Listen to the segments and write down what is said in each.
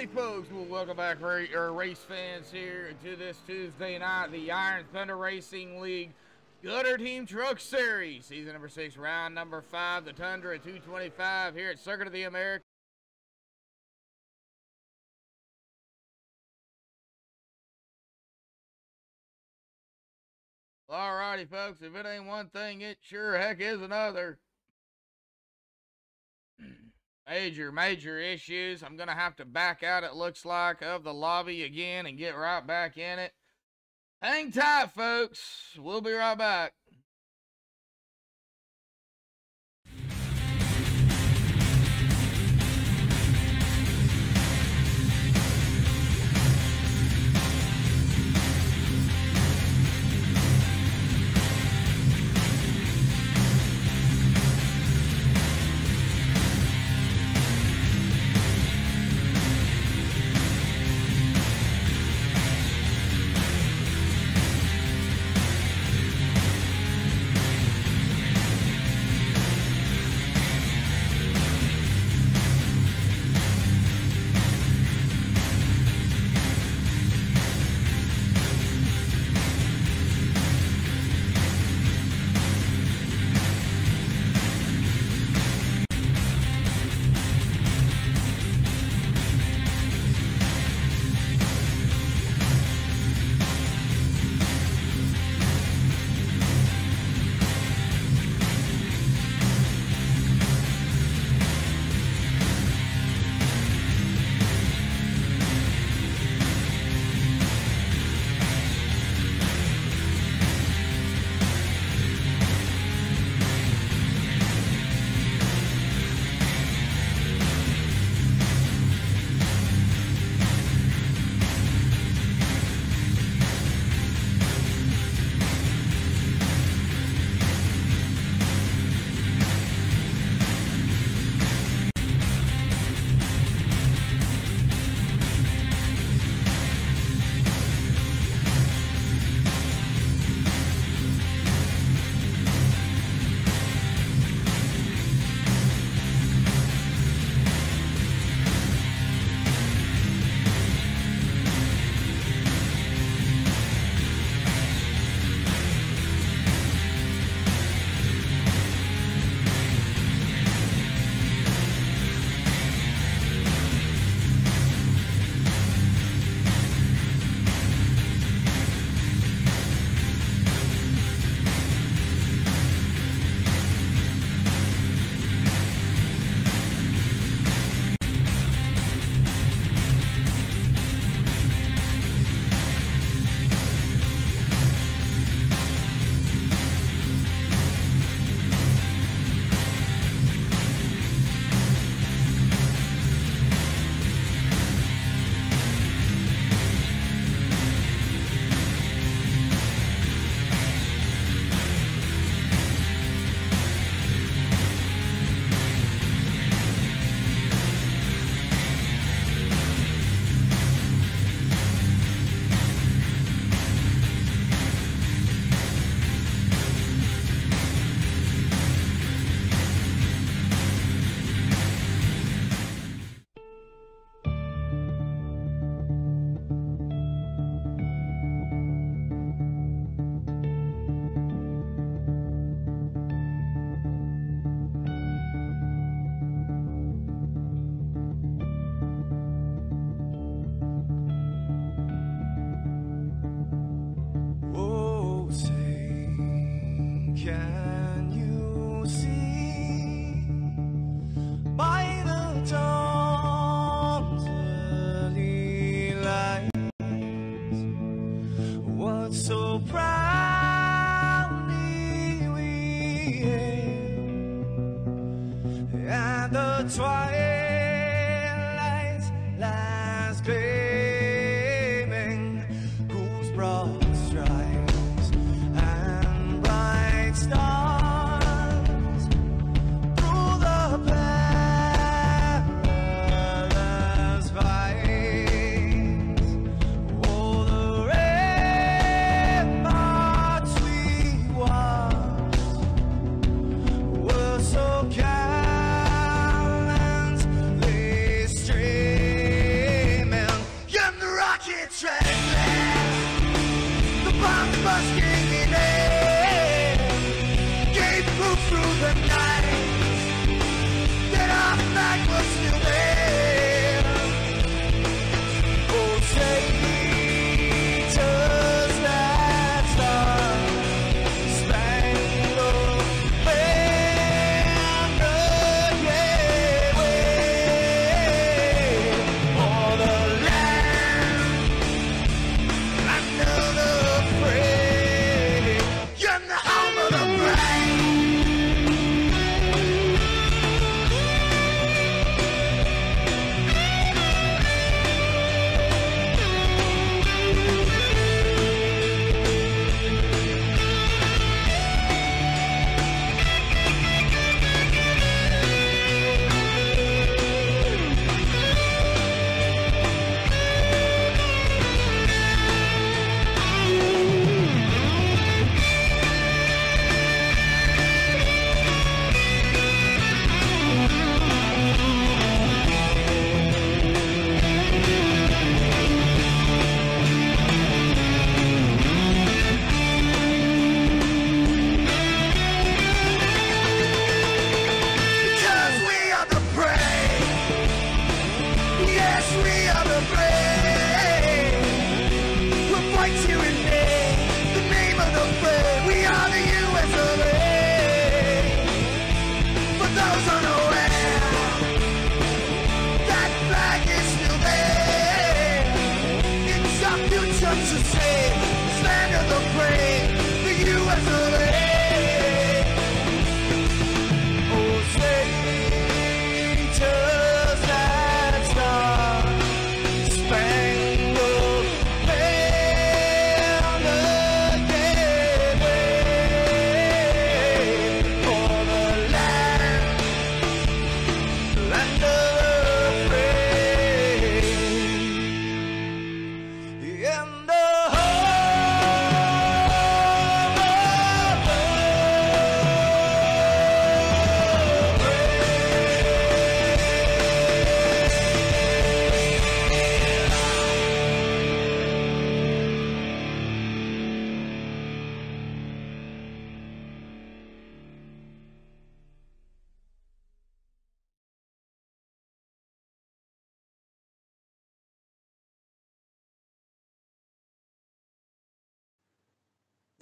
Alrighty, folks. Well, welcome back, race fans, here to this Tuesday night, the Iron Thunder Racing League Gutter Team Truck Series, season number 6, round number 5, the Tundra at 225 here at Circuit of the Americas. Alrighty, folks. If it ain't one thing, it sure heck is another. Major issues. I'm going to have to back out, it looks like, of the lobby again and get right back in it. Hang tight, folks. We'll be right back. Twilight's last gleaming, whose broad stripes and bright stars through the perilous fights. Oh, the red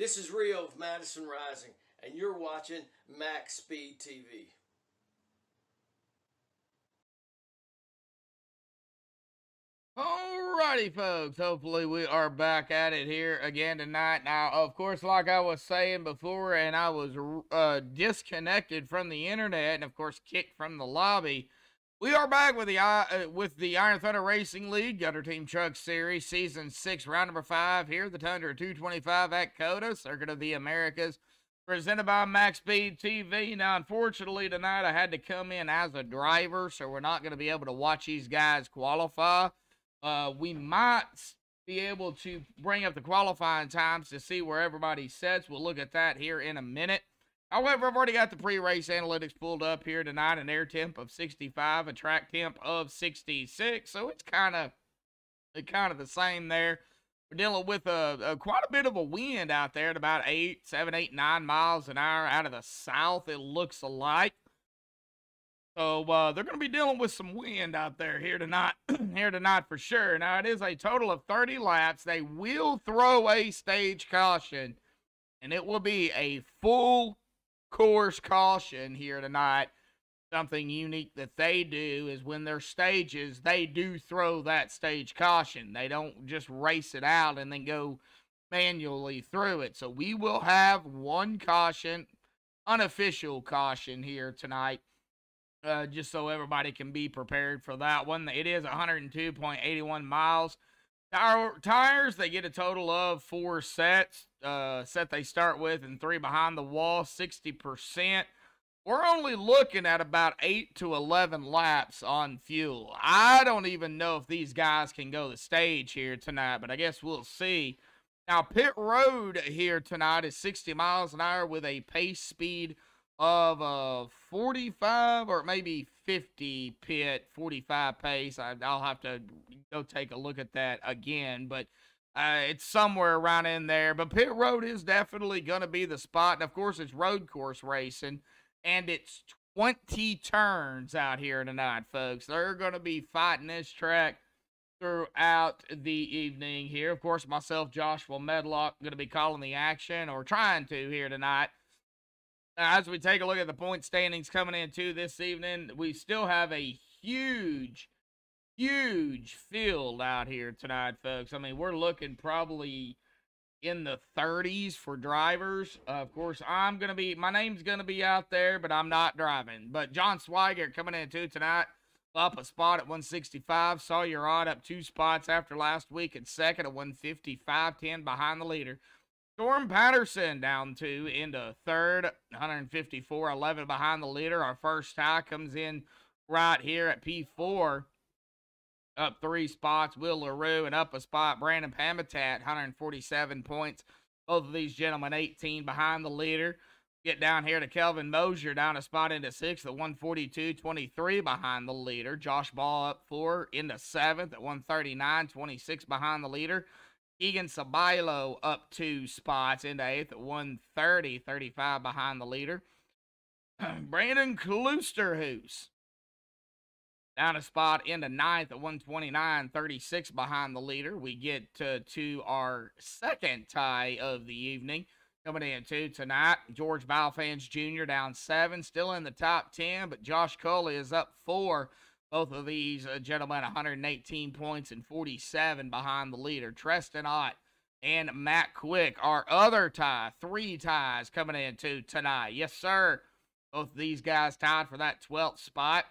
This is Rio of Madison Rising, and you're watching Max Speed TV. Alrighty, folks. Hopefully we are back at it here again tonight. Now, of course, like I was saying before, and I was disconnected from the internet and, of course, kicked from the lobby. We are back with the Iron Thunder Racing League Gutter Team Truck Series Season 6, Round number 5 here, the Tundra 225 at COTA, Circuit of the Americas, presented by Max Speed TV. Now, unfortunately, tonight I had to come in as a driver, so we're not going to be able to watch these guys qualify. We might be able to bring up the qualifying times to see where everybody sets. We'll look at that here in a minute. However, I've already got the pre-race analytics pulled up here tonight, an air temp of 65, a track temp of 66, so it's kind of the same there. We're dealing with quite a bit of a wind out there at about 7, 8, 9 miles an hour out of the south, it looks like. So they're going to be dealing with some wind out there here tonight, for sure. Now, it is a total of 30 laps. They will throw a stage caution, and it will be a full course caution here tonight. Something unique that they do is when they're stages, they do throw that stage caution. They don't just race it out and then go manually through it. So we will have one caution, unofficial caution here tonight, just so everybody can be prepared for that one. It is 102.81 miles. Tires, they get a total of 4 sets. Set they start with and 3 behind the wall, 60%. We're only looking at about 8 to 11 laps on fuel. I don't even know if these guys can go the stage here tonight, but I guess we'll see. Now, pit road here tonight is 60 miles an hour with a pace speed of 45 or maybe 50 pit, 45 pace. I'll have to go take a look at that again, but It's somewhere around in there, but pit road is definitely going to be the spot. And of course, it's road course racing, and it's 20 turns out here tonight, folks. They're going to be fighting this track throughout the evening here. Of course, myself, Joshua Medlock, going to be calling the action, or trying to here tonight. As we take a look at the point standings coming into this evening, we still have a huge field out here tonight, folks. I mean, we're looking probably in the 30s for drivers. Of course, my name's going to be out there, but I'm not driving. But John Swigert coming in too tonight, up a spot at 165. Sawyer Odd up 2 spots after last week at second at 155.10 behind the leader. Storm Patterson down 2 into third, 154.11 behind the leader. Our first tie comes in right here at P4. Up 3 spots, Will LaRue, and up a spot, Brandon Pamitat, 147 points. Both of these gentlemen 18 behind the leader. Get down here to Kelvin Mosier, down a spot into 6th at 142.23 behind the leader. Josh Ball up 4 into 7th at 139.26 behind the leader. Egan Sabailo up 2 spots into 8th at 130.35 behind the leader. Brandon Kloosterhoos down a spot into 9th at 129.36 behind the leader. We get to our second tie of the evening. Coming into tonight, George Balfans Jr. down 7, still in the top 10, but Josh Coley is up 4. Both of these gentlemen 118 points and 47 behind the leader. Treston Ott and Matt Quick, our other tie. 3 ties coming into tonight. Yes, sir. Both of these guys tied for that 12th spot.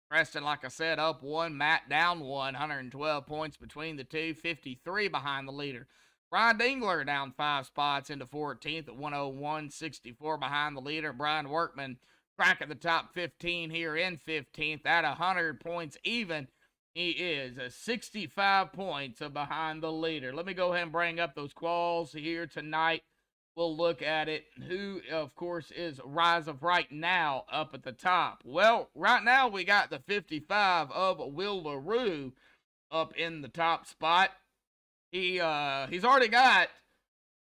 Preston, like I said, up 1. Matt down 1. 112 points between the two. 53 behind the leader. Brian Dingler down 5 spots into 14th at 101.64 behind the leader. Brian Workman cracking the top 15 here in 15th at 100 points even. He is 65 points behind the leader. Let me go ahead and bring up those quals here tonight. We'll look at it. Who, of course, is rise of right now up at the top? Well, right now we got the 55 of Will LaRue up in the top spot. He's already got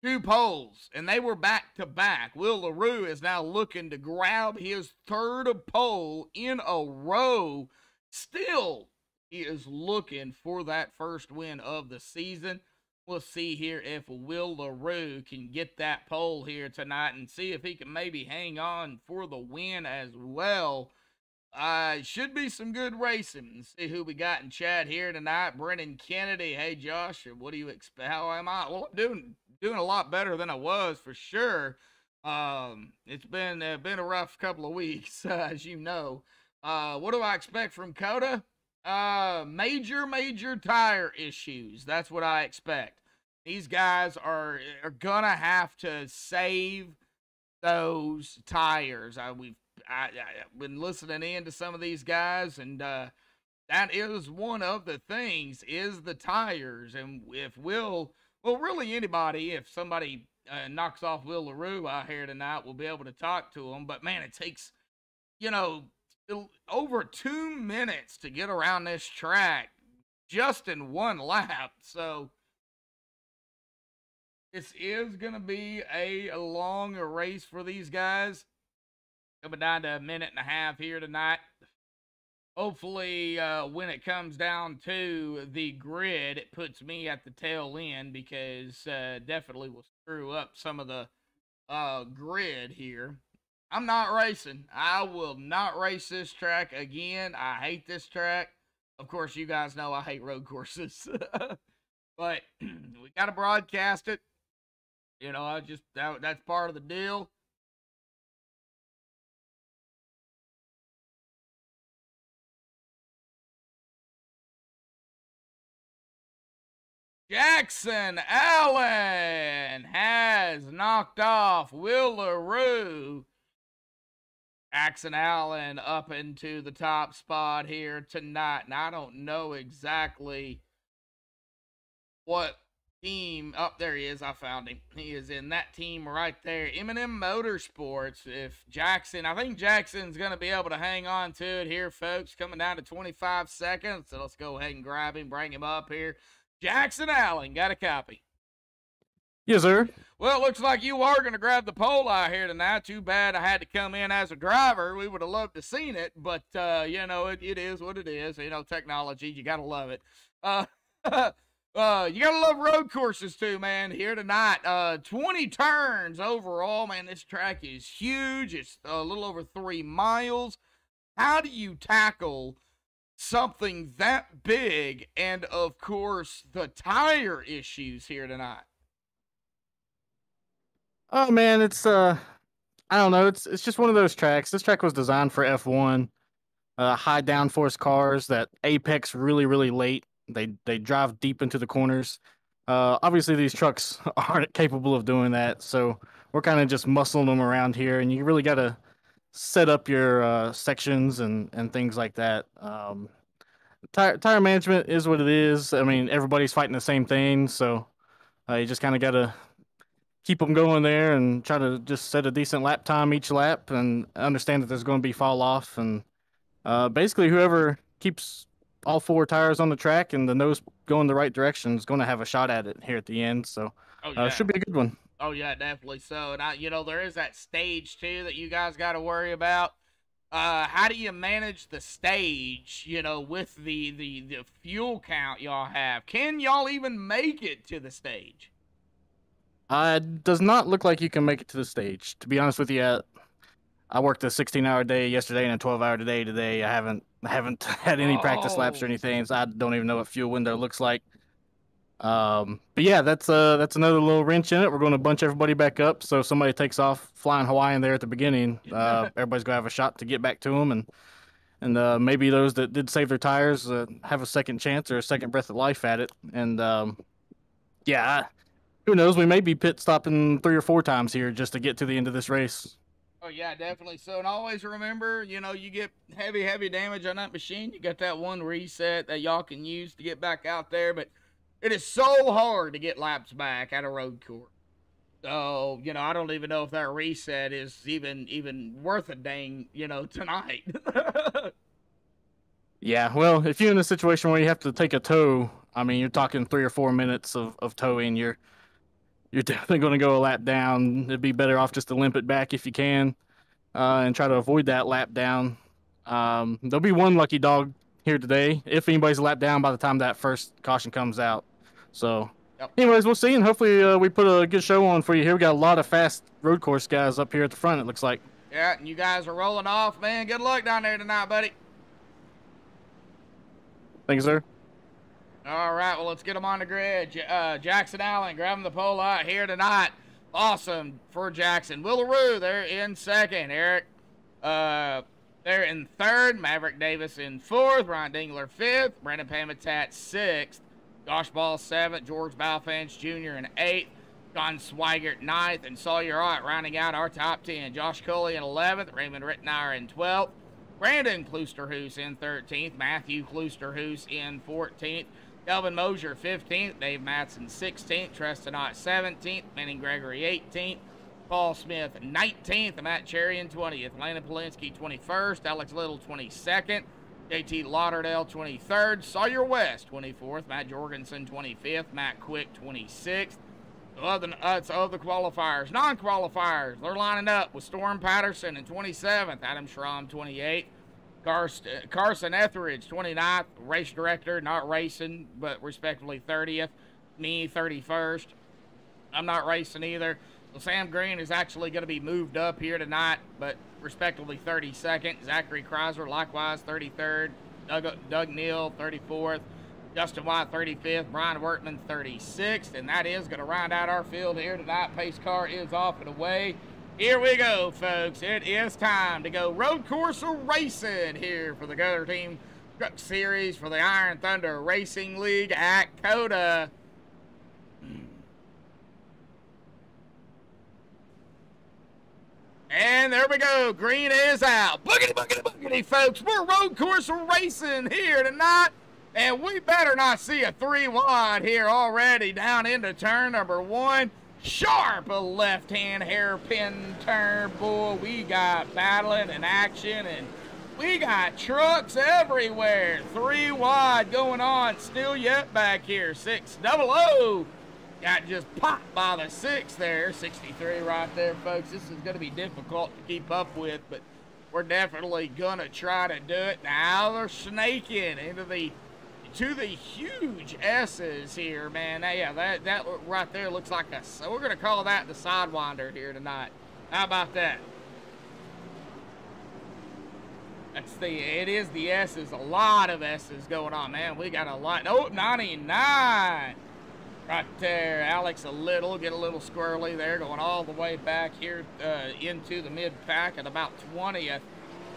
2 poles, and they were back-to-back. Will LaRue is now looking to grab his 3rd pole in a row. Still, he is looking for that first win of the season. We'll see here if Will LaRue can get that pole here tonight and see if he can maybe hang on for the win as well. Should be some good racing. See who we got in chat here tonight. Brennan Kennedy. Hey, Josh, what do you expect? How am I? Well, I'm doing a lot better than I was for sure. It's been a rough couple of weeks, as you know. What do I expect from COTA? Major tire issues. That's what I expect. These guys are gonna have to save those tires. I've been listening in to some of these guys, and that is one of the things, is the tires. And if really anybody, if somebody knocks off Will LaRue out here tonight, we'll be able to talk to him. But man, it takes, over 2 minutes to get around this track just in 1 lap. So this is going to be a long race for these guys. Coming down to 1.5 minutes here tonight. Hopefully, when it comes down to the grid, it puts me at the tail end, because definitely will screw up some of the grid here. I'm not racing. I will not race this track again. I hate this track. Of course, you guys know I hate road courses. But we got to broadcast it. That's part of the deal. Jackson Allen has knocked off Will LaRue. Jackson Allen up into the top spot here tonight. And I don't know exactly what team. Oh, there he is. I found him. He is in that team right there. M&M Motorsports. I think Jackson's going to be able to hang on to it here, folks. Coming down to 25 seconds. So let's go ahead and grab him, bring him up here. Jackson Allen got a copy. Yes, sir. Well, it looks like you are going to grab the pole out here tonight. Too bad I had to come in as a driver. We would have loved to seen it, but you know, it is what it is. You know, technology, you got to love it. Uh, you got to love road courses too, man. Here tonight, 20 turns overall, man. This track is huge. It's a little over 3 miles. How do you tackle something that big? And of course, the tire issues here tonight. Oh man, it's I don't know. It's just one of those tracks. This track was designed for F1. High downforce cars that apex really late. They drive deep into the corners. Obviously these trucks aren't capable of doing that, so we're kind of just muscling them around here, and you really got to set up your sections and things like that. Tire management is what it is. I mean, everybody's fighting the same thing, so you just kind of got to keep them going there and try to just set a decent lap time each lap, and understand that there's going to be fall off, and basically whoever keeps all 4 tires on the track and the nose going the right direction is going to have a shot at it here at the end. So should be a good one. Oh yeah, definitely so. And you know, there is that stage too that you guys got to worry about. How do you manage the stage, you know, with the fuel count y'all have? Can y'all even make it to the stage? Does not look like you can make it to the stage. To be honest with you, I worked a 16-hour day yesterday and a 12-hour day today. I haven't had any practice laps or anything, so I don't even know what fuel window looks like. But yeah, that's another little wrench in it. We're going to bunch everybody back up, so if somebody takes off flying Hawaiian there at the beginning, everybody's gonna have a shot to get back to them, and maybe those that did save their tires have a second chance or a second breath of life at it. And yeah, who knows? We may be pit stopping 3 or 4 times here just to get to the end of this race. Oh yeah, definitely so. And always remember, you know, you get heavy damage on that machine, you got that one reset that y'all can use to get back out there, but it is so hard to get laps back at a road course. So, you know, I don't even know if that reset is even worth a dang, you know, tonight. Yeah, well, if you're in a situation where you have to take a tow, I mean, you're talking 3 or 4 minutes of towing. You're definitely going to go a lap down. It'd be better off just to limp it back if you can, and try to avoid that lap down. There'll be one lucky dog here today if anybody's a lap down by the time that first caution comes out. So, anyways, we'll see, and hopefully we put a good show on for you here. We got a lot of fast road course guys up here at the front, it looks like. Yeah, and you guys are rolling off, man. Good luck down there tonight, buddy. Thank you, sir. All right, well, let's get them on the grid. Jackson Allen grabbing the pole out here tonight. Awesome for Jackson. Will LaRue, they're in second. Eric, they're in third. Maverick Davis in fourth. Ryan Dingler fifth. Brandon Pamitat sixth. Josh Ball seventh. George Balfans Jr. in eighth. John Swigert ninth. And Sawyer Ott rounding out our top 10. Josh Coley in 11th. Raymond Rittenauer in 12th. Brandon Kloosterhoos in 13th. Matthew Kloosterhoos in 14th. Kelvin Mosier 15th, Dave Matson 16th, Treston Ott 17th, Manning Gregory 18th, Paul Smith 19th, Matt Cherry in 20th, Landon Polinsky 21st, Alex Little 22nd, JT Lauderdale 23rd, Sawyer West 24th, Matt Jorgensen 25th, Matt Quick 26th. It's of the qualifiers. Non-qualifiers, they're lining up with Storm Patterson in 27th, Adam Schramm 28th, Carson Etheridge, 29th, race director, not racing, but respectively 30th. Me, 31st. I'm not racing either. So Sam Green is actually going to be moved up here tonight, but respectively 32nd. Zachary Chrysler, likewise 33rd. Doug Neal, 34th. Justin White, 35th. Brian Workman, 36th. And that is going to round out our field here tonight. Pace car is off and away. Here we go, folks. It is time to go road course racing here for the Gutter Team Truck Series for the Iron Thunder Racing League at COTA. And there we go. Green is out. Boogity, folks. We're road course racing here tonight. And we better not see a 3 wide here already down into turn number 1. Sharp a left-hand hairpin turn, boy. We got battling and action, and we got trucks everywhere. 3 wide going on, still yet back here. 600 got just popped by the 6 there. 63 right there, folks. This is going to be difficult to keep up with, but we're definitely going to try to do it. Now they're snaking into the huge S's here, man. Yeah, that right there looks like a, so we're going to call that the Sidewinder here tonight. How about that? It is the S's, a lot of S's going on, man. We got a lot. Oh, 99 right there. Alex get a little squirrely there, going all the way back here into the mid-pack at about 20th.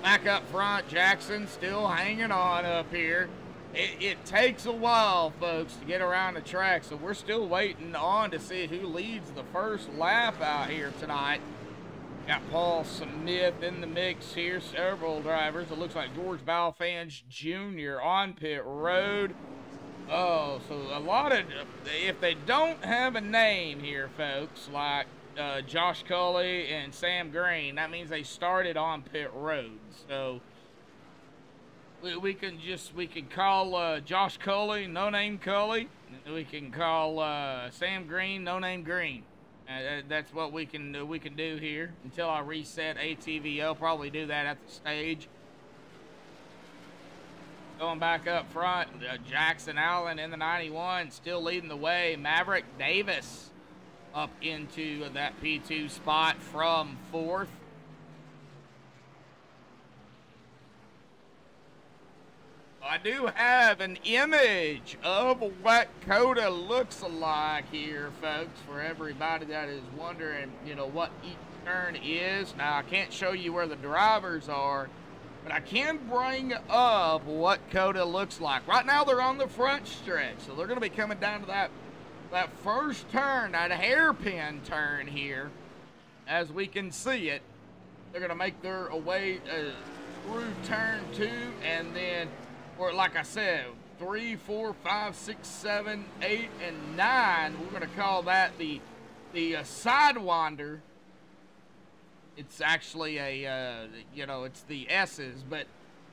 Back up front, Jackson still hanging on up here. It takes a while, folks, to get around the track, so we're still waiting on to see who leads the first lap out here tonight. Got Paul Smith in the mix here, several drivers. It looks like George Balfans Jr. on pit road. Oh, so a lot of, if they don't have a name here, folks, like Josh Culley and Sam Green, that means they started on pit road. So we can call Josh Culley, no name Culley. We can call Sam Green, no name Green. That's what we can do here until I reset ATVO. Probably do that at the stage. Going back up front, Jackson Allen in the 91, still leading the way. Maverick Davis up into that P2 spot from 4th. I do have an image of what COTA looks like here, folks, for everybody that is wondering, you know, what each turn is. Now, I can't show you where the drivers are, but I can bring up what COTA looks like. Right now, they're on the front stretch, so they're going to be coming down to that first turn, that hairpin turn here. As we can see it, they're going to make their way through turn 2, and then, or like I said, 3, 4, 5, 6, 7, 8, and 9. We're going to call that the Sidewinder. It's actually a, you know, it's the S's, but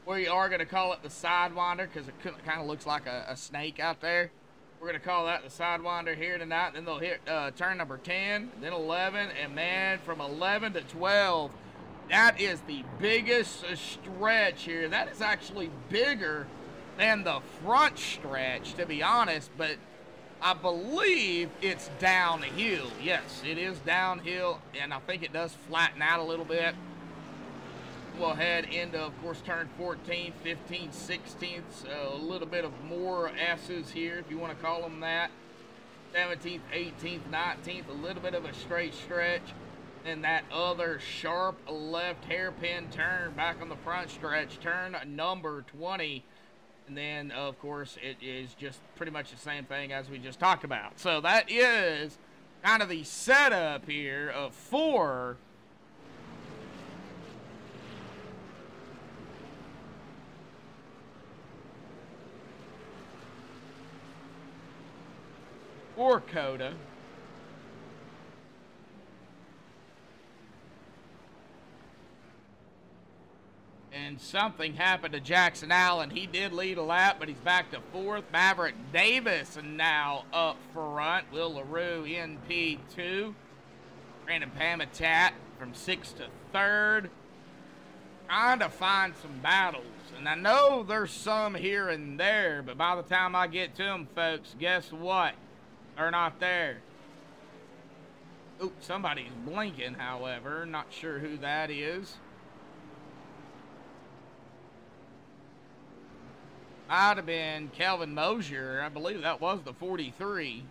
we are going to call it the Sidewinder because it kind of looks like a snake out there. We're going to call that the Sidewinder here tonight. Then they'll hit turn number 10, then 11, and man, from 11 to 12, that is the biggest stretch here. That is actually bigger than the front stretch, to be honest, but I believe it's downhill. Yes, it is downhill, and I think it does flatten out a little bit. We'll head into, of course, turn 14, 15, 16, so a little bit of more S's here, if you want to call them that. 17th, 18th, 19th, a little bit of a straight stretch. And that other sharp left hairpin turn back on the front stretch, turn number 20. And then, of course, it is just pretty much the same thing as we just talked about. So that is kind of the setup here of for COTA. And something happened to Jackson Allen. He did lead a lap, but he's back to 4th. Maverick Davis now up front. Will LaRue in P2. Brandon Pamitat from 6th to 3rd. Trying to find some battles. And I know there's some here and there, but by the time I get to them, folks, guess what? They're not there. Oops, somebody's blinking, however. Not sure who that is. Might have been Kelvin Mosier. I believe that was the 43.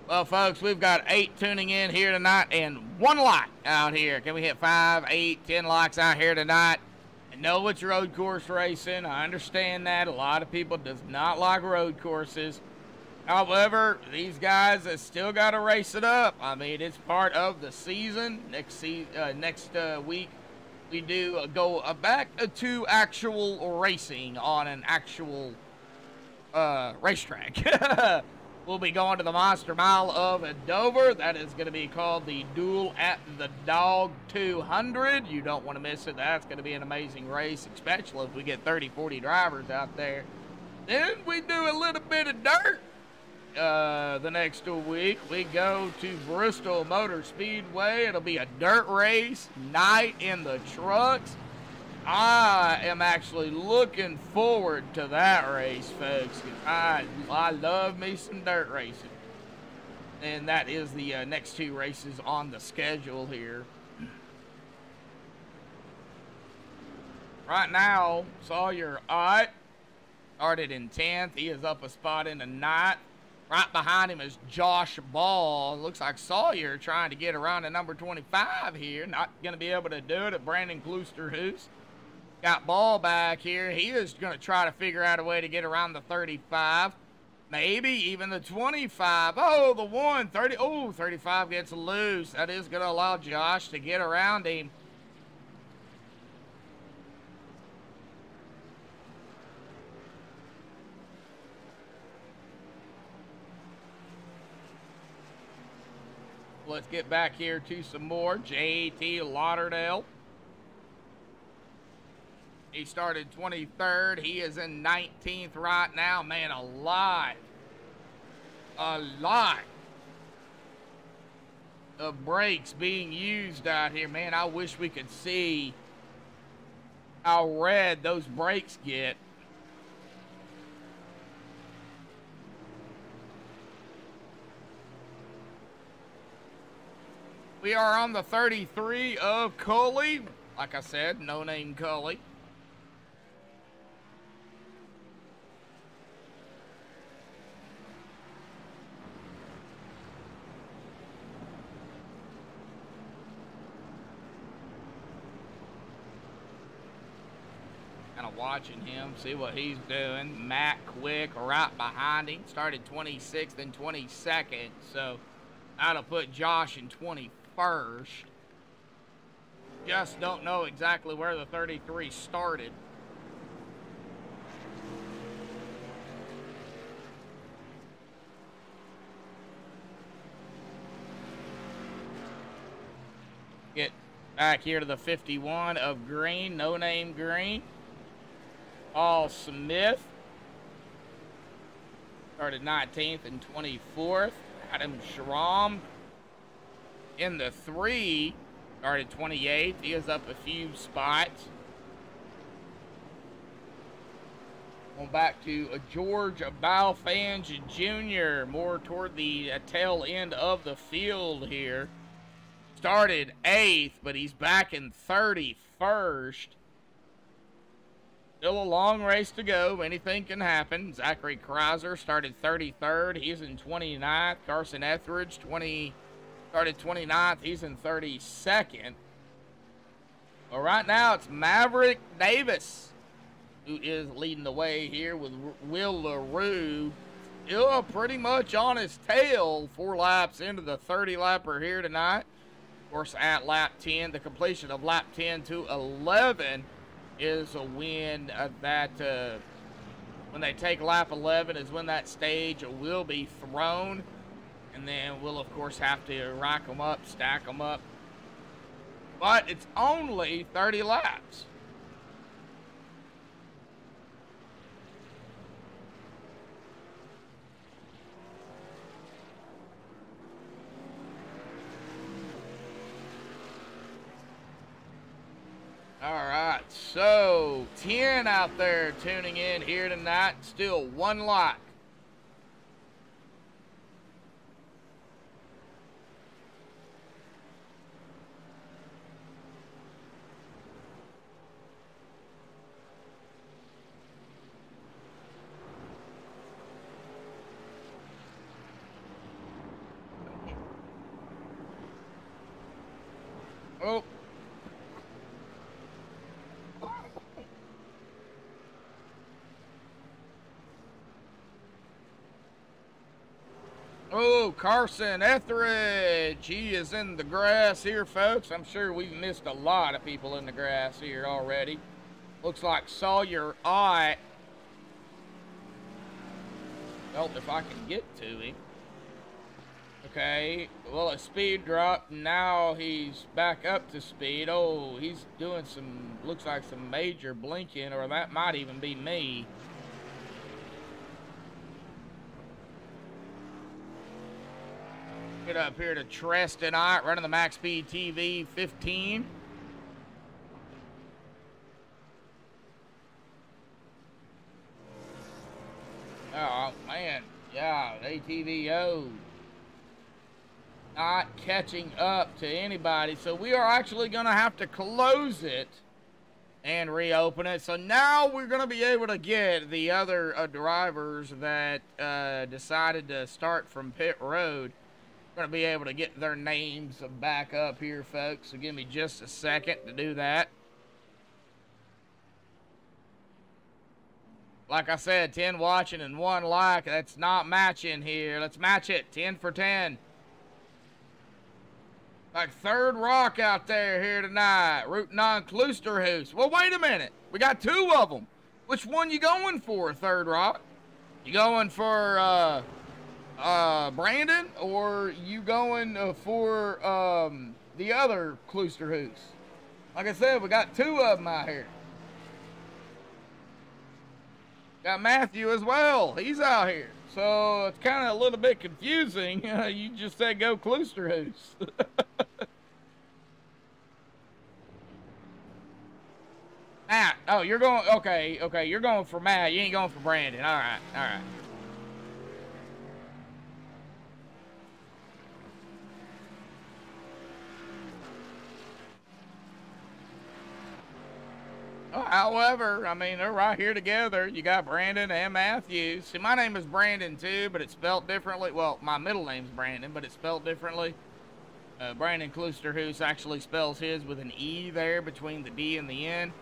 Well, folks, we've got 8 tuning in here tonight and 1 like out here. Can we hit 5, 8, 10 likes out here tonight? I know it's road course racing. I understand that. A lot of people does not like road courses. However, these guys have still got to race it up. I mean, it's part of the season. Next week, we do go back to actual racing on an actual racetrack. We'll be going to the Monster Mile of Dover. That is going to be called the Duel at the Dog 200. You don't want to miss it. That's going to be an amazing race, especially if we get 30, 40 drivers out there. Then we do a little bit of dirt. The next week, we go to Bristol Motor Speedway. It'll be a dirt race, night in the trucks. I am actually looking forward to that race, folks. I love me some dirt racing. And that is the next two races on the schedule here. Right now, Sawyer Ott started in 10th. He is up a spot in the 9th. Right behind him is Josh Ball. Looks like Sawyer trying to get around to number 25 here. Not going to be able to do it at Brandon Kloosterhuis. Got Ball back here. He is going to try to figure out a way to get around the 35. Maybe even the 25. Oh, the 30. Oh, 35 gets loose. That is going to allow Josh to get around him. Let's get back here to some more. J.T. Lauderdale. He started 23rd. He is in 19th right now. Man, a lot of brakes being used out here. Man, I wish we could see how red those brakes get. We are on the 33 of Cully. Like I said, no name Cully. Kind of watching him, see what he's doing. Matt Quick right behind him. Started 26th and 22nd, so that'll put Josh in 21st. Just don't know exactly where the 33 started. Get back here to the 51 of Green, no name Green. Paul Smith started 19th and 24th. Adam Schramm in the 3 started 28th. He is up a few spots. Going back to George Balfange Jr., more toward the tail end of the field here. Started 8th, but he's back in 31st. Still a long race to go. Anything can happen. Zachary Kreiser started 33rd. He's in 29th. Carson Etheridge started 29th. He's in 32nd. Well, right now it's Maverick Davis who is leading the way here with Will LaRue still pretty much on his tail 4 laps into the 30-lapper here tonight. Of course, at lap 10, the completion of lap 10 to 11 is a win that when they take lap 11 is when that stage will be thrown, and then we'll of course have to rack them up, stack them up, but it's only 30 laps. All right, so 10 out there tuning in here tonight. Still 1 lock. Oh. Oh, Carson Etheridge. He is in the grass here, folks. I'm sure we've missed a lot of people in the grass here already. Looks like Sawyer Ott Well, if I can get to him. Okay, well, a speed drop. Now he's back up to speed. Oh, he's doing some, looks like some major blinking, or that might even be me. Get up here to Trest tonight, running the Max Speed TV 15. Oh, man. Yeah, ATVO. Not catching up to anybody. So we are actually going to have to close it and reopen it. So now we're going to be able to get the other drivers that decided to start from pit road. We're going to be able to get their names back up here, folks. So give me just a second to do that. Like I said, 10 watching and 1 like. That's not matching here. Let's match it. 10 for 10. Like Third Rock out there here tonight. Rooting on Kloosterhoos. Well, wait a minute. We got 2 of them. Which one you going for, Third Rock? You going for Brandon, or you going for the other Kloosterhoos? Like I said, we got 2 of them out here. Got Matthew as well. He's out here. So it's kind of a little bit confusing. You just said go Kloosterhoos. Matt. Oh, you're going. Okay. Okay. You're going for Matt. You ain't going for Brandon. All right. All right. However, I mean, they're right here together. You got Brandon and Matthew. See, my name is Brandon too, but it's spelled differently. Well, my middle name's Brandon, but it's spelled differently. Brandon Kloosterhoos actually spells his with an E there between the D and the N.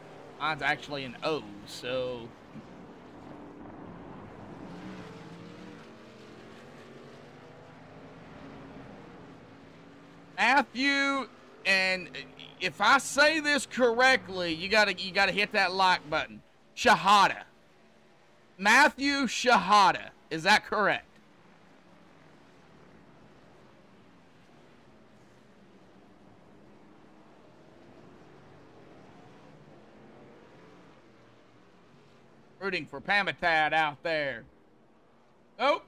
Mine's actually an O, so... Matthew, and if I say this correctly, you gotta hit that like button. Shahada. Matthew Shahada. Is that correct? Rooting for Pamatad out there. Oh,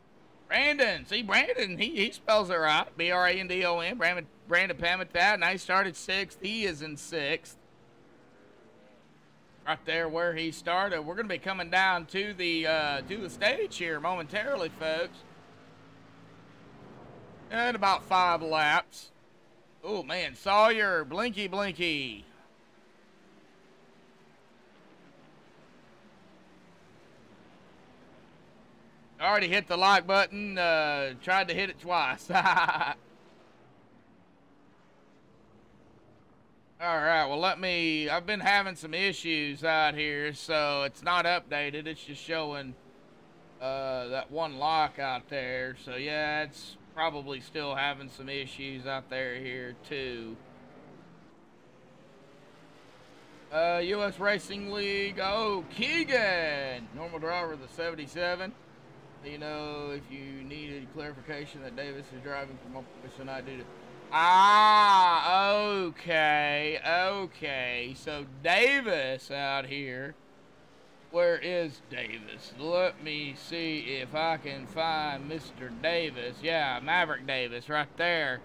Brandon. See, Brandon, he spells it right. B-R-A-N-D-O-N. Brandon Pamatad. Now he started 6th. He is in 6th. Right there where he started. We're going to be coming down to the stage here momentarily, folks. And about 5 laps. Oh, man. Sawyer. Blinky, blinky. Already hit the like button. Tried to hit it twice. Alright, well I've been having some issues out here, so it's not updated. It's just showing that 1 lock out there. So yeah, it's probably still having some issues out there here too. U.S. Racing League. Oh, Keegan! Normal driver of the 77. You know, if you needed clarification that Davis is driving from office tonight due to... Ah, okay, okay. So Davis out here. Where is Davis? Let me see if I can find Mr. Davis. Yeah, Maverick Davis right there.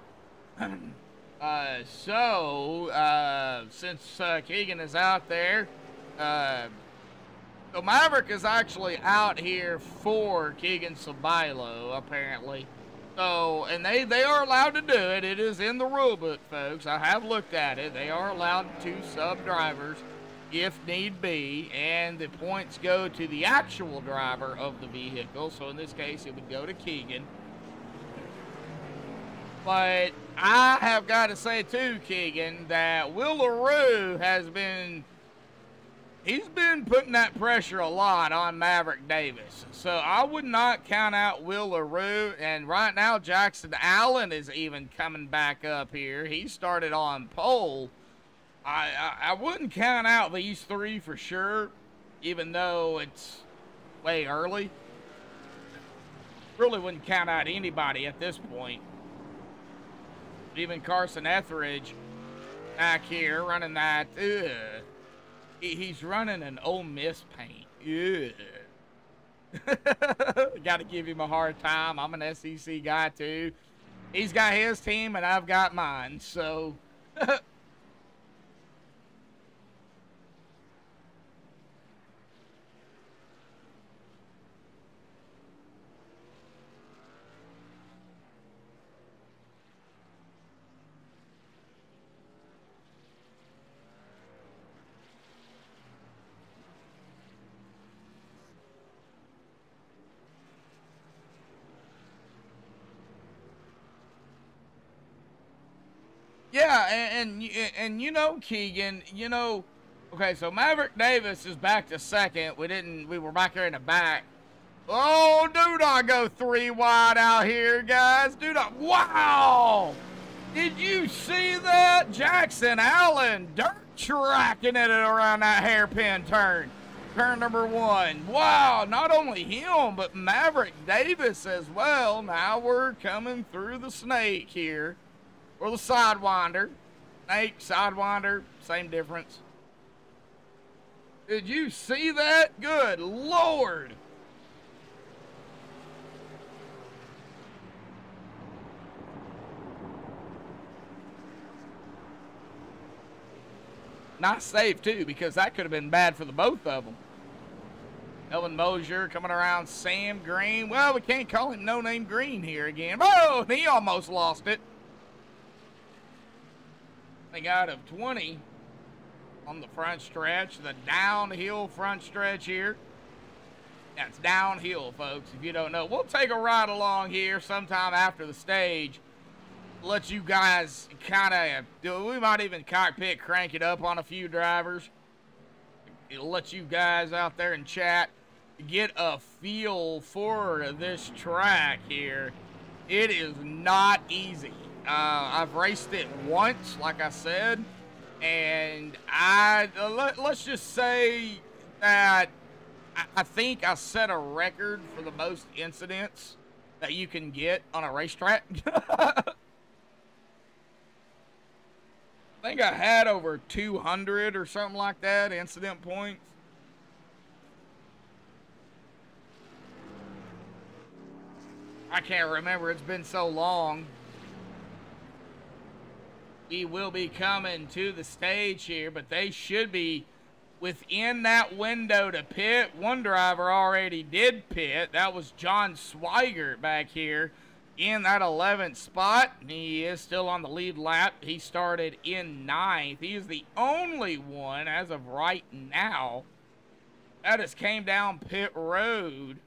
Since Keegan is out there, so Maverick is actually out here for Keegan Sabilo, apparently. So, and they are allowed to do it. It is in the rule book, folks. I have looked at it. They are allowed to sub drivers if need be, and the points go to the actual driver of the vehicle. So in this case, it would go to Keegan. But I have got to say too, Keegan, that Will LaRue has been... He's been putting that pressure a lot on Maverick Davis. So I would not count out Will LaRue. And right now, Jackson Allen is even coming back up here. He started on pole. I wouldn't count out these 3 for sure, even though it's way early. Really wouldn't count out anybody at this point. Even Carson Etheridge back here running that. He's running an Ole Miss paint. Got to give him a hard time. I'm an SEC guy too. He's got his team and I've got mine. So yeah, and you know, Keegan, you know, okay, so Maverick Davis is back to second. We were back here in the back. Oh, do not go 3 wide out here, guys. Do not. Wow! Did you see that? Jackson Allen dirt tracking it around that hairpin turn. Turn number 1. Wow, not only him, but Maverick Davis as well. Now we're coming through the snake here. Or the Sidewinder. Snake, Sidewinder, same difference. Did you see that? Good Lord. Nice save, too, because that could have been bad for the both of them. Elvin Mosier coming around Sam Green. Well, we can't call him No Name Green here again. Oh, he almost lost it. They got of 20 on the front stretch, the downhill front stretch here. That's downhill, folks, if you don't know. We'll take a ride along here sometime after the stage. Let you guys kind of, we might even cockpit crank it up on a few drivers. It'll let you guys out there in chat get a feel for this track here. It is not easy. I've raced it once, like I said, and let's just say that I think I set a record for the most incidents that you can get on a racetrack. I think I had over 200 or something like that incident points. I can't remember. It's been so long. We will be coming to the stage here, but they should be within that window to pit. One driver already did pit. That was John Swigert back here in that 11th spot. He is still on the lead lap. He started in 9th. He is the only one as of right now that has came down pit road.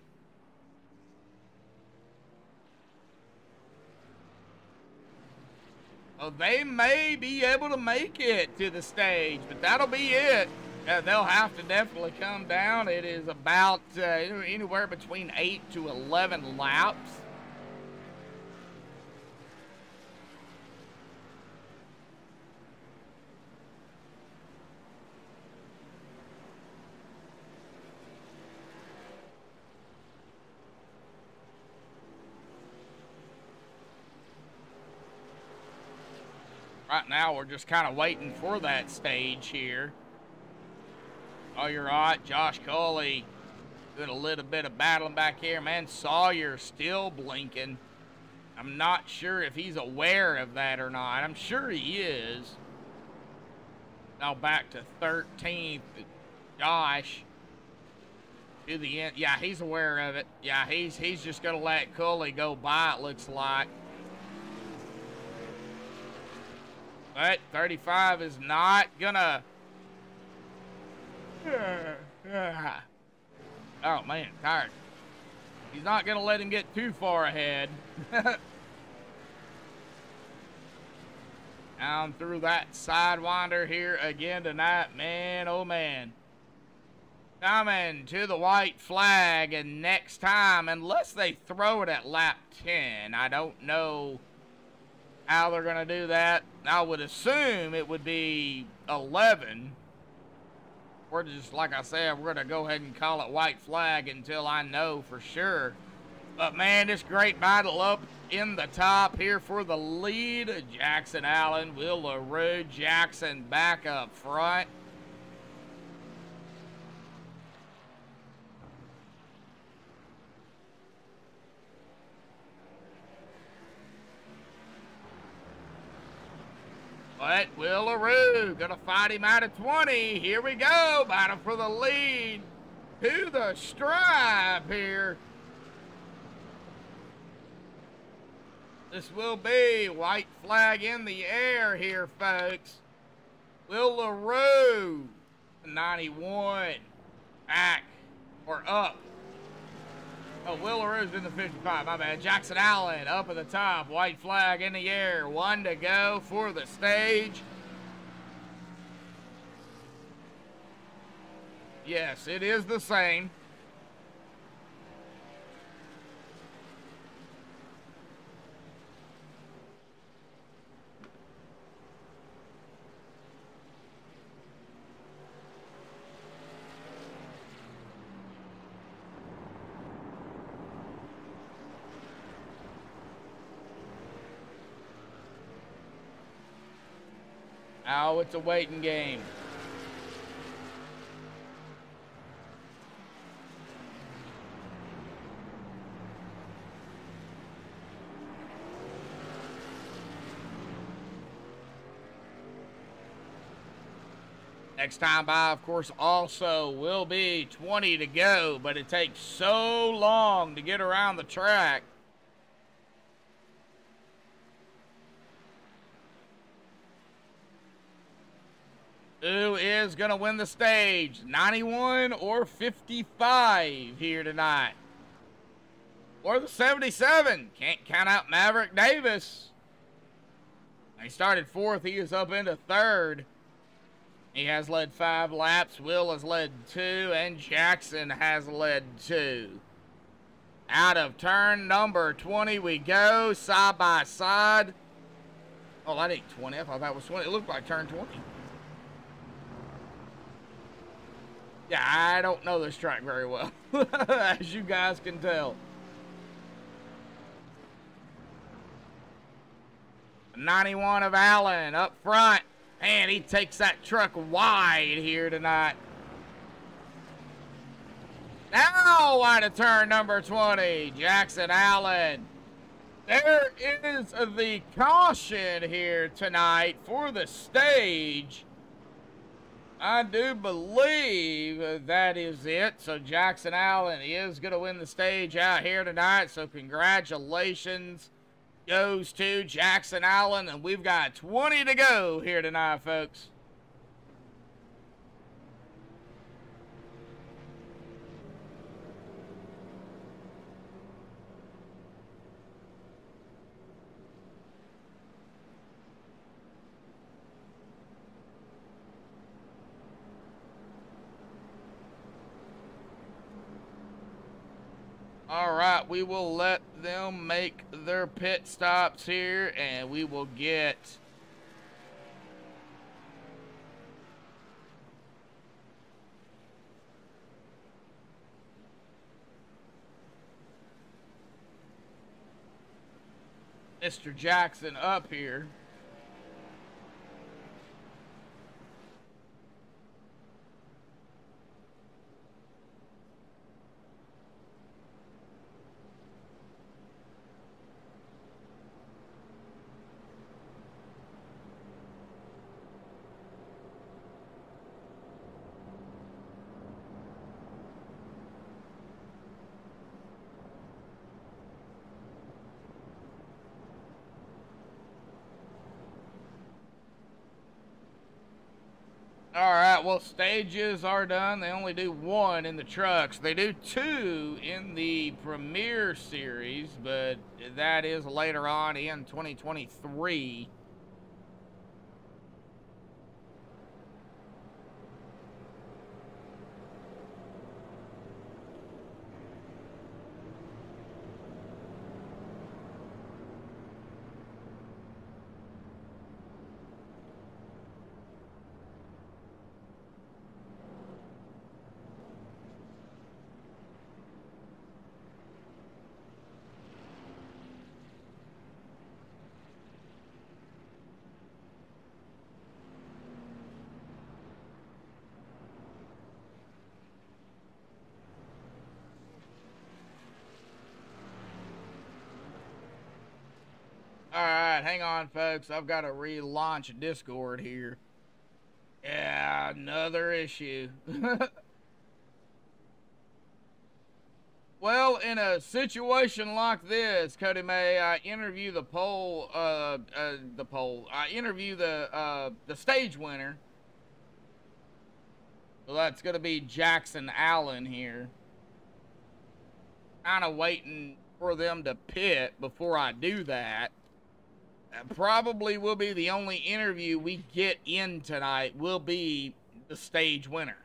Well, they may be able to make it to the stage, but that'll be it. They'll have to definitely come down. It is about anywhere between 8 to 11 laps. Right now, we're just kind of waiting for that stage here. Oh, you're right. Josh Coley doing a little bit of battling back here. Man, Sawyer still blinking. I'm not sure if he's aware of that or not. I'm sure he is. Now back to 13th. Josh to the end. Yeah, he's aware of it. Yeah, he's just going to let Coley go by, it looks like. But 35 is not gonna. Oh man, tired. He's not gonna let him get too far ahead. Down through that Sidewinder here again tonight, man. Oh man. Coming to the white flag, and next time, unless they throw it at lap 10, I don't know how they're going to do that. I would assume it would be 11. We're just, like I said, we're going to go ahead and call it white flag until I know for sure. But man, this great battle up in the top here for the lead. Jackson Allen, Will LaRue, Jackson back up front. But Will LaRue gonna fight him out of 20. Here we go, battle for the lead. To the stripe here. This will be white flag in the air here, folks. Will LaRue, 91, back or up. Oh, Will LaRue's in the 55, my bad. Jackson Allen up at the top, white flag in the air. 1 to go for the stage. Yes, it is the same. Oh, it's a waiting game. Next time by, of course, also will be 20 to go, but it takes so long to get around the track. Who is going to win the stage? 91 or 55 here tonight? Or the 77. Can't count out Maverick Davis. He started 4th. He is up into 3rd. He has led 5 laps. Will has led 2. And Jackson has led 2. Out of turn number 20 we go. Side by side. Oh, that ain't 20. I thought that was 20. It looked like turn 20. Yeah, I don't know this track very well, as you guys can tell. 91 of Allen up front, and he takes that truck wide here tonight. Now wide of turn number 20, Jackson Allen. There is the caution here tonight for the stage. I do believe that is it. So Jackson Allen is going to win the stage out here tonight. So congratulations goes to Jackson Allen. And we've got 20 to go here tonight, folks. All right, we will let them make their pit stops here, and we will get Mr. Jackson up here. All right, well, stages are done. They only do 1 in the trucks. They do 2 in the Premier Series, but that is later on in 2023. right, hang on, folks. I've got to relaunch Discord here. Yeah, another issue. Well, in a situation like this, Cody May, I interview the I interview the stage winner. So that's going to be Jackson Allen here. Kind of waiting for them to pit before I do that. Probably will be the only interview we get in tonight will be the stage winner.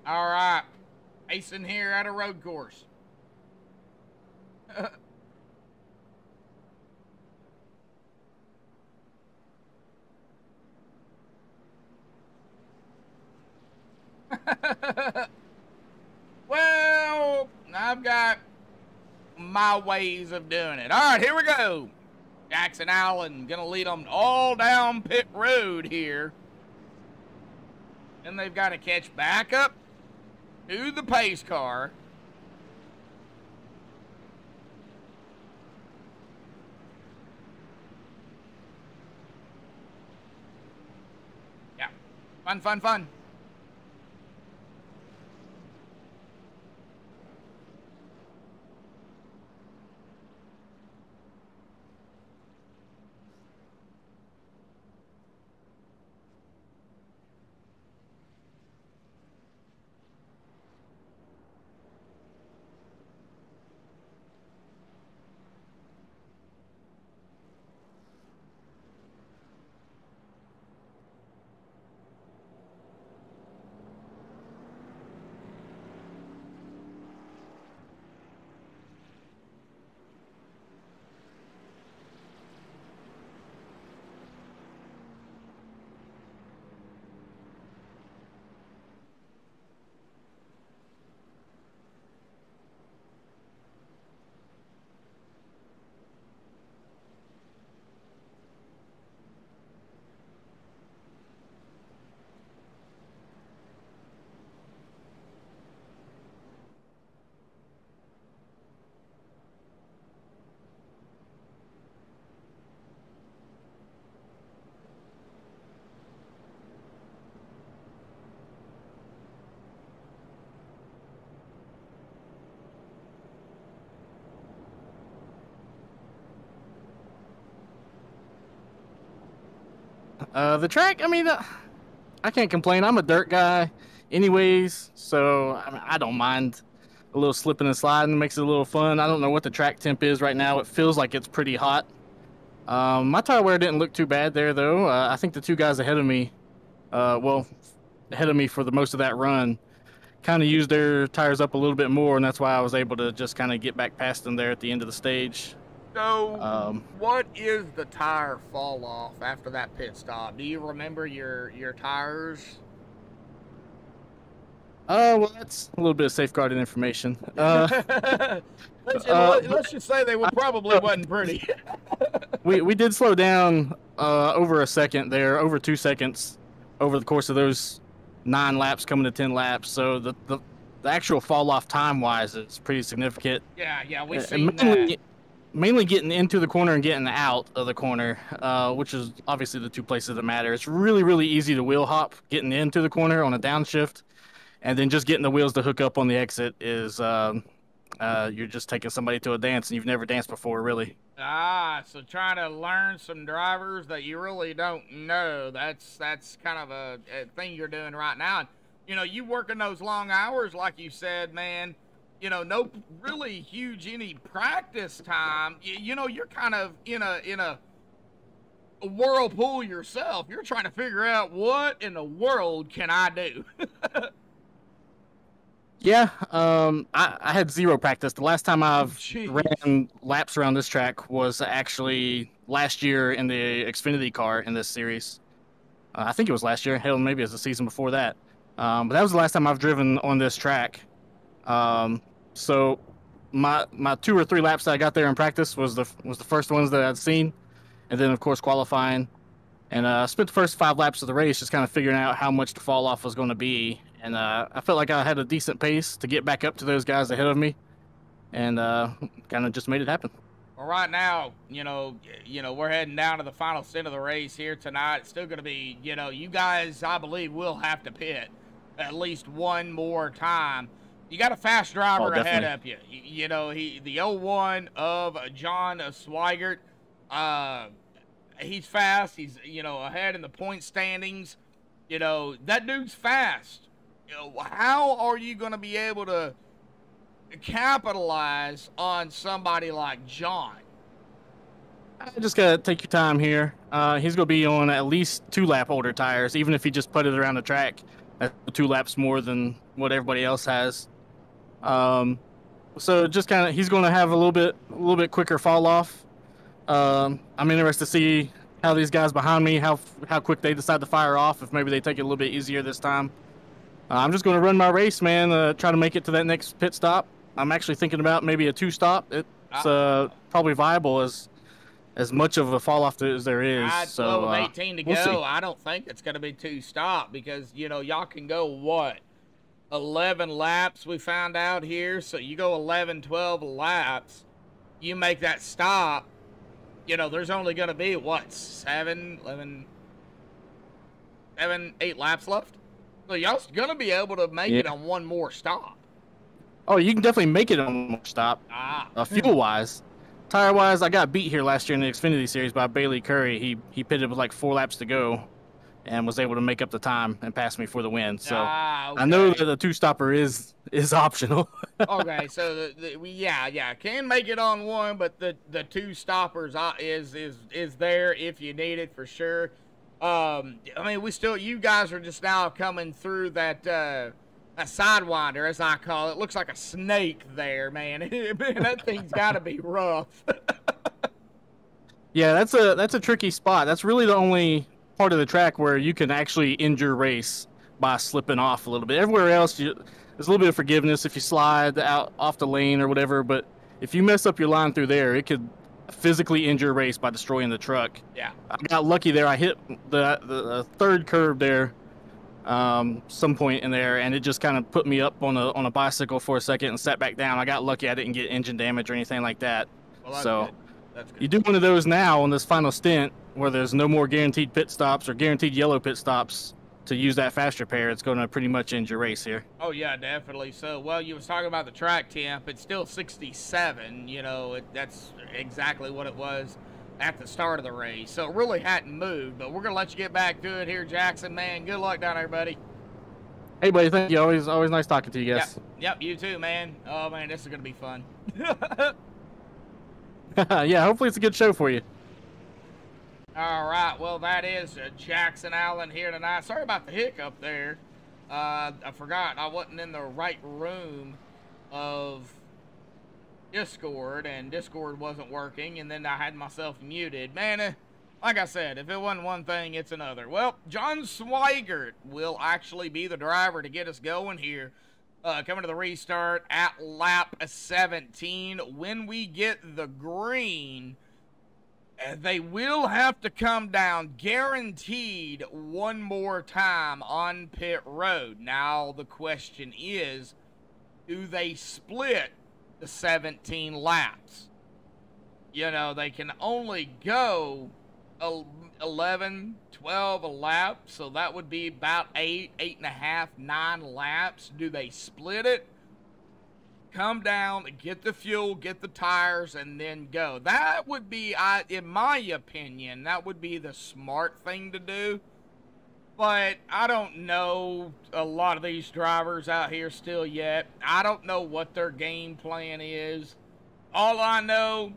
All right, racing here at a road course. Well, I've got my ways of doing it. All right, here we go. Jackson Allen gonna lead them all down pit road here. And they've got to catch back up to the pace car. Yeah, fun, fun, fun. The track, I mean, I can't complain. I'm a dirt guy anyways, so I mean, I don't mind a little slipping and sliding. It makes it a little fun. I don't know what the track temp is right now. It feels like it's pretty hot. My tire wear didn't look too bad there, though. I think the two guys ahead of me, ahead of me for the most of that run, kind of used their tires up a little bit more, and that's why I was able to just kind of get back past them there at the end of the stage. So, what is the tire fall off after that pit stop? Do you remember your tires? Well, that's a little bit of safeguarded information. Let's just say they were probably wasn't pretty. we did slow down over a second there, over 2 seconds, over the course of those 9 laps coming to 10 laps. So the actual fall off time wise is pretty significant. Yeah, we've seen that. Mainly getting into the corner and getting out of the corner, which is obviously the two places that matter. It's really, really easy to wheel hop getting into the corner on a downshift, and then just getting the wheels to hook up on the exit is you're just taking somebody to a dance and you've never danced before, really. So trying to learn some drivers that you really don't know. That's kind of a thing you're doing right now. You know, you working those long hours, like you said, man. You know, no really huge any practice time. You know, you're kind of in a whirlpool yourself. You're trying to figure out what in the world can I do. Yeah, I had zero practice. The last time I've Jeez. ran laps around this track was actually last year in the Xfinity car in this series. I think it was last year. Hell, maybe it was the season before that. But that was the last time I've driven on this track. So my 2 or 3 laps that I got there in practice was the first ones that I'd seen, and then of course qualifying. And I spent the first 5 laps of the race just kind of figuring out how much the fall off was going to be. And I felt like I had a decent pace to get back up to those guys ahead of me, and kind of just made it happen. Well, right now, you know, we're heading down to the final stint of the race here tonight. It's still going to be, you guys, I believe, will have to pit at least one more time. You got a fast driver ahead of you. The 01 of John Swigert. He's fast. He's, ahead in the point standings. That dude's fast. How are you going to be able to capitalize on somebody like John? I just got to take your time here. He's going to be on at least 2 lap older tires, even if he just put it around the track. That's 2 laps more than what everybody else has. So just kind of, he's going to have a little bit quicker fall off. I'm interested to see how these guys behind me, how quick they decide to fire off, if maybe they take it a little bit easier this time. I'm just going to run my race, man, try to make it to that next pit stop. I'm actually thinking about maybe a 2-stop. It's probably viable as much of a fall off as there is. So 18 to go. See. I don't think it's going to be 2-stop because, y'all can go, what, 11 laps we found out here. So you go 11, 12 laps. You make that stop. There's only going to be, what, 7, 8 laps left? So y'all's going to be able to make it on one more stop. Oh, you can definitely make it on one more stop. Fuel-wise. Tire-wise, I got beat here last year in the Xfinity Series by Bailey Curry. He pitted with like 4 laps to go and was able to make up the time and pass me for the win. So okay. I know that the 2-stopper is optional. Okay, so can make it on one, but the 2-stoppers is there if you need it for sure. You guys are just now coming through that a sidewinder, as I call it. Looks like a snake there, man. That thing's got to be rough. Yeah, that's a tricky spot. That's really the only part of the track where you can actually end your race by slipping off a little bit. Everywhere else, there's a little bit of forgiveness if you slide out off the lane or whatever, but if you mess up your line through there, it could physically end your race by destroying the truck. Yeah. I got lucky there. I hit the third curve there some point in there, and it just kind of put me up on a bicycle for a second and sat back down. I got lucky I didn't get engine damage or anything like that. Well, so that's good. You do one of those now on this final stint where there's no more guaranteed pit stops or guaranteed yellow pit stops to use that fast repair. It's going to pretty much end your race here. Oh yeah, definitely. So, well, you was talking about the track temp. It's still 67. That's exactly what it was at the start of the race. So it really hadn't moved, but we're going to let you get back to it here, Jackson, man. Good luck down there, buddy. Hey, buddy. Thank you. Always nice talking to you guys. Yep, you too, man. Oh, man, this is going to be fun. Yeah, hopefully it's a good show for you. All right, well, that is Jackson Allen here tonight. Sorry about the hiccup there. I forgot I wasn't in the right room of Discord, and Discord wasn't working, and then I had myself muted. Man, like I said, if it wasn't one thing, it's another. Well, John Swigert will actually be the driver to get us going here. Coming to the restart at lap 17. When we get the green, they will have to come down guaranteed one more time on pit road. Now, the question is, do they split the 17 laps? They can only go 11, 12 a lap, so that would be about 8.5, 9 laps. Do they split it? Come down, get the fuel, get the tires, and then go. That would be, in my opinion, that would be the smart thing to do. But I don't know a lot of these drivers out here still yet. I don't know what their game plan is. All I know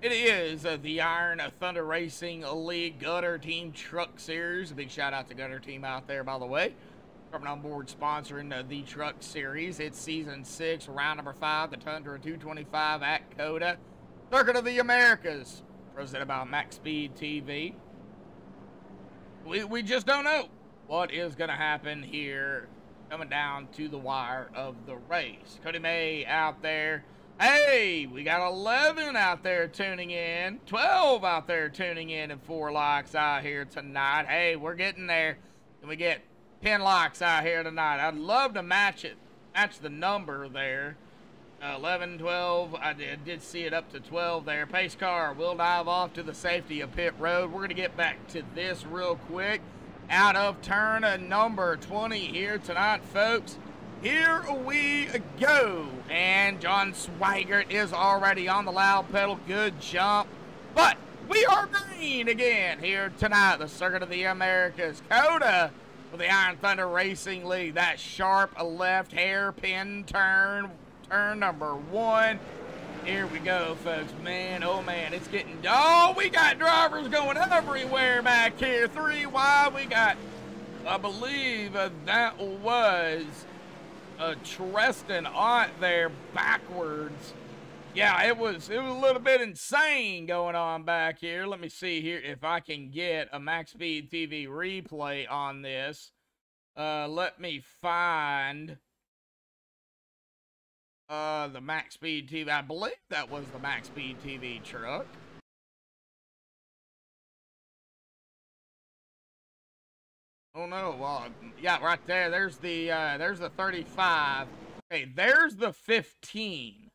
It is the Iron Thunder Racing League Gutter Team Truck Series. A big shout out to Gutter Team out there, by the way. Coming on board sponsoring the Truck Series. It's Season 6, Round number 5, the Tundra 225 at COTA. Circuit of the Americas, presented by Max Speed TV. We just don't know what is going to happen here coming down to the wire of the race. Cody May out there. Hey, we got 11 out there tuning in, 12 out there tuning in, and 4 likes out here tonight. Hey, we're getting there. Can we get 10 likes out here tonight? I'd love to match the number there. 11, 12, I did see it up to 12 there. Pace car will dive off to the safety of pit road. We're going to get back to this real quick. Out of turn number 20 here tonight, folks. Here we go. And John Swigert is already on the loud pedal. Good jump. But we are green again here tonight. The Circuit of the Americas. COTA with the Iron Thunder Racing League. That sharp left hairpin turn. Turn number 1. Here we go, folks. Man, oh man, it's getting... Oh, we got drivers going everywhere back here. 3 wide. We got, I believe that was... Treston Ott there backwards. Yeah, it was a little bit insane going on back here. Let me see here if I can get a Max Speed TV replay on this. Let me find the Max Speed TV. I believe that was the Max Speed TV truck. Oh no, well, yeah, right there, there's the 35. Okay, there's the 15.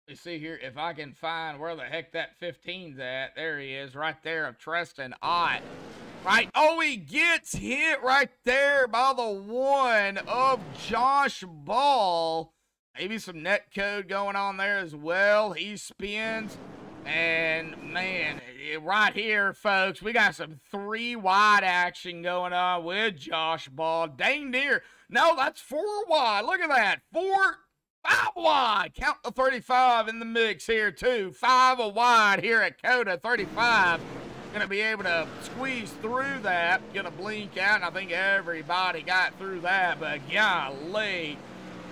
Let's see here if I can find where the heck that 15's at. There he is, right there of Treston Ott. Right, oh, he gets hit right there by the 1 of Josh Ball. Maybe some net code going on there as well. He spins. And, man, right here, folks, we got some 3 wide action going on with Josh Ball. Dang near. No, that's 4 wide. Look at that. 5 wide. Count the 35 in the mix here, too. 5 wide here at COTA. 35. Going to be able to squeeze through that. Going to blink out, and I think everybody got through that. But, golly,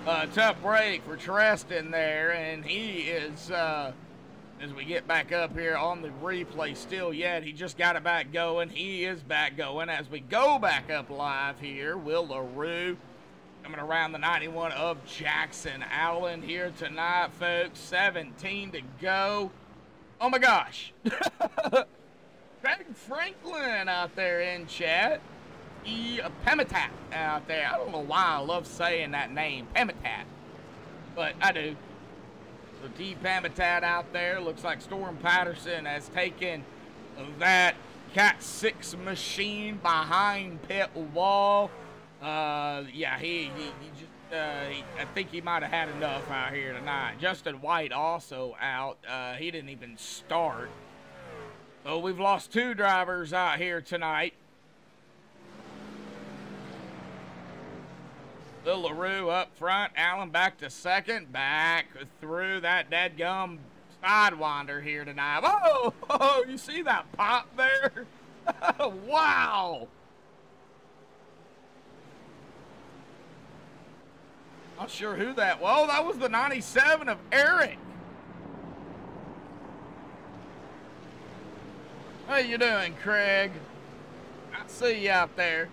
tough break for Treston there. And he is... as we get back up here on the replay still yet, he just got it back going. He is back going as we go back up live here. Will LaRue coming around the 91 of Jackson Allen here tonight, folks. 17 to go. Oh my gosh. Craig Franklin out there in chat. Pemitat out there. I don't know why I love saying that name, Pemitat, but I do. So D Pamitat out there. Looks like Storm Patterson has taken that Cat 6 machine behind pit wall. Yeah, he just I think he might have had enough out here tonight. Justin White also out. He didn't even start. So we've lost 2 drivers out here tonight. Lil LaRue up front, Allen back to second, back through that dadgum sidewinder here tonight. Oh, you see that pop there? Wow. Not sure who that was. Oh, that was the 97 of Eric. How you doing, Craig? I see you out there.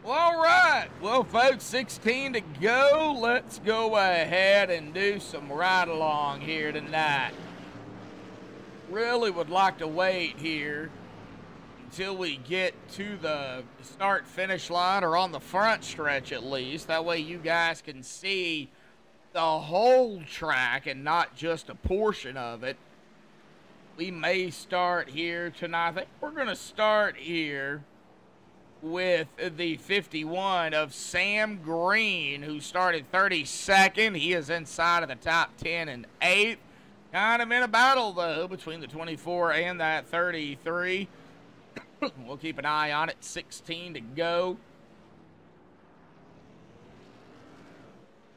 Well, all right. Well, folks, 16 to go. Let's go ahead and do some ride-along here tonight. Really would like to wait here until we get to the start-finish line, or on the front stretch at least. That way you guys can see the whole track and not just a portion of it. We may start here tonight. I think we're going to start here with the 51 of Sam Green, who started 32nd. He is inside of the top 10 and 8th. Kind of in a battle, though, between the 24 and that 33. We'll keep an eye on it. 16 to go.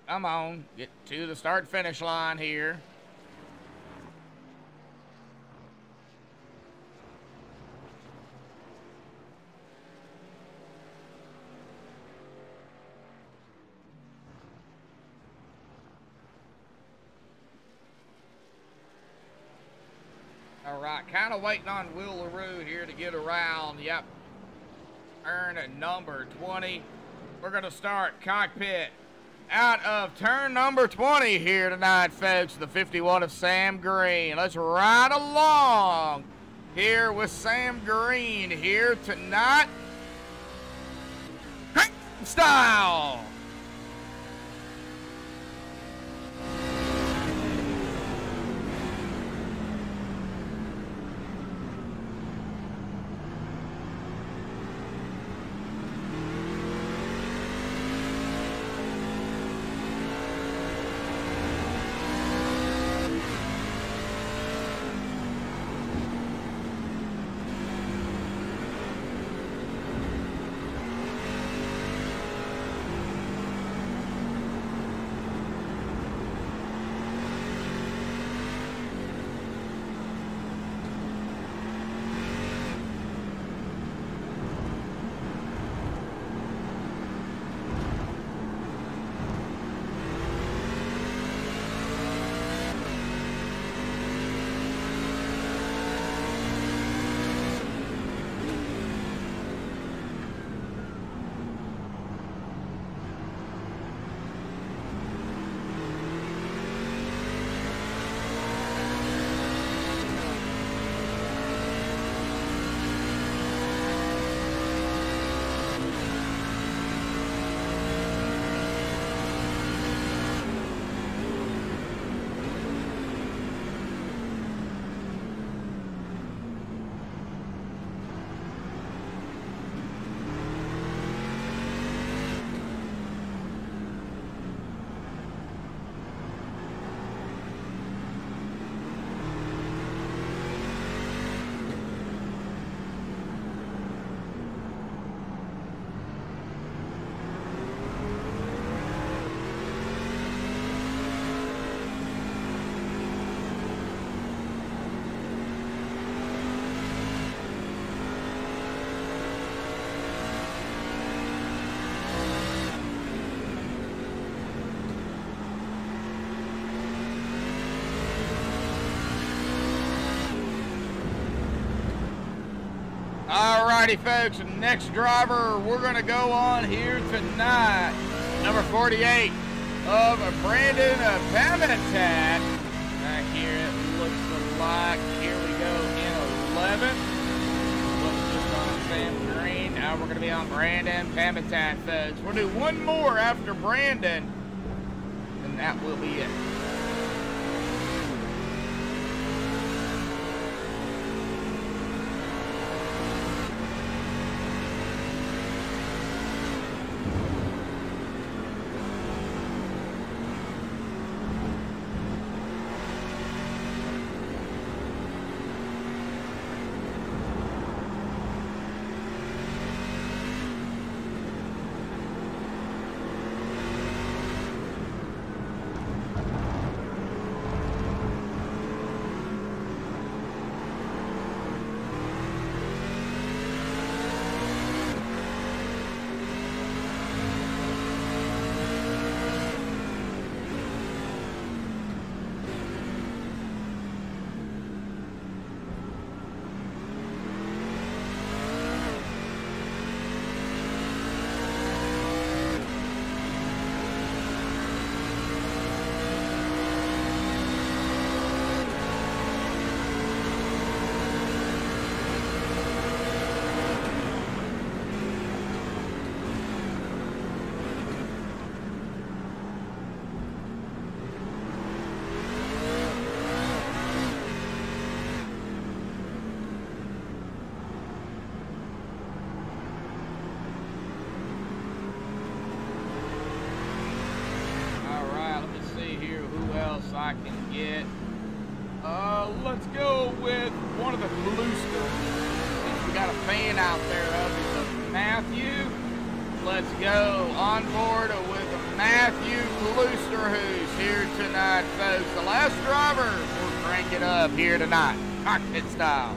Come on, get to the start-finish line here. All right, kind of waiting on Will LaRue here to get around. Yep. Turn at number 20. We're going to start cockpit out of turn number 20 here tonight, folks. The 51 of Sam Green. Let's ride along here with Sam Green here tonight. Crank style. Alrighty, folks, next driver we're going to go on here tonight, number 48 of Brandon Pamitat. Back here it looks like, here we go in 11. Looks just on Sam Green. Now we're going to be on Brandon Pamitat, folks. We'll do one more after Brandon, and that will be it. I can get. Let's go with one of the Bluesters. We got a fan out there of it. Matthew. Let's go on board with Matthew Klooster, who's here tonight, folks. The last driver will crank it up here tonight, cockpit style.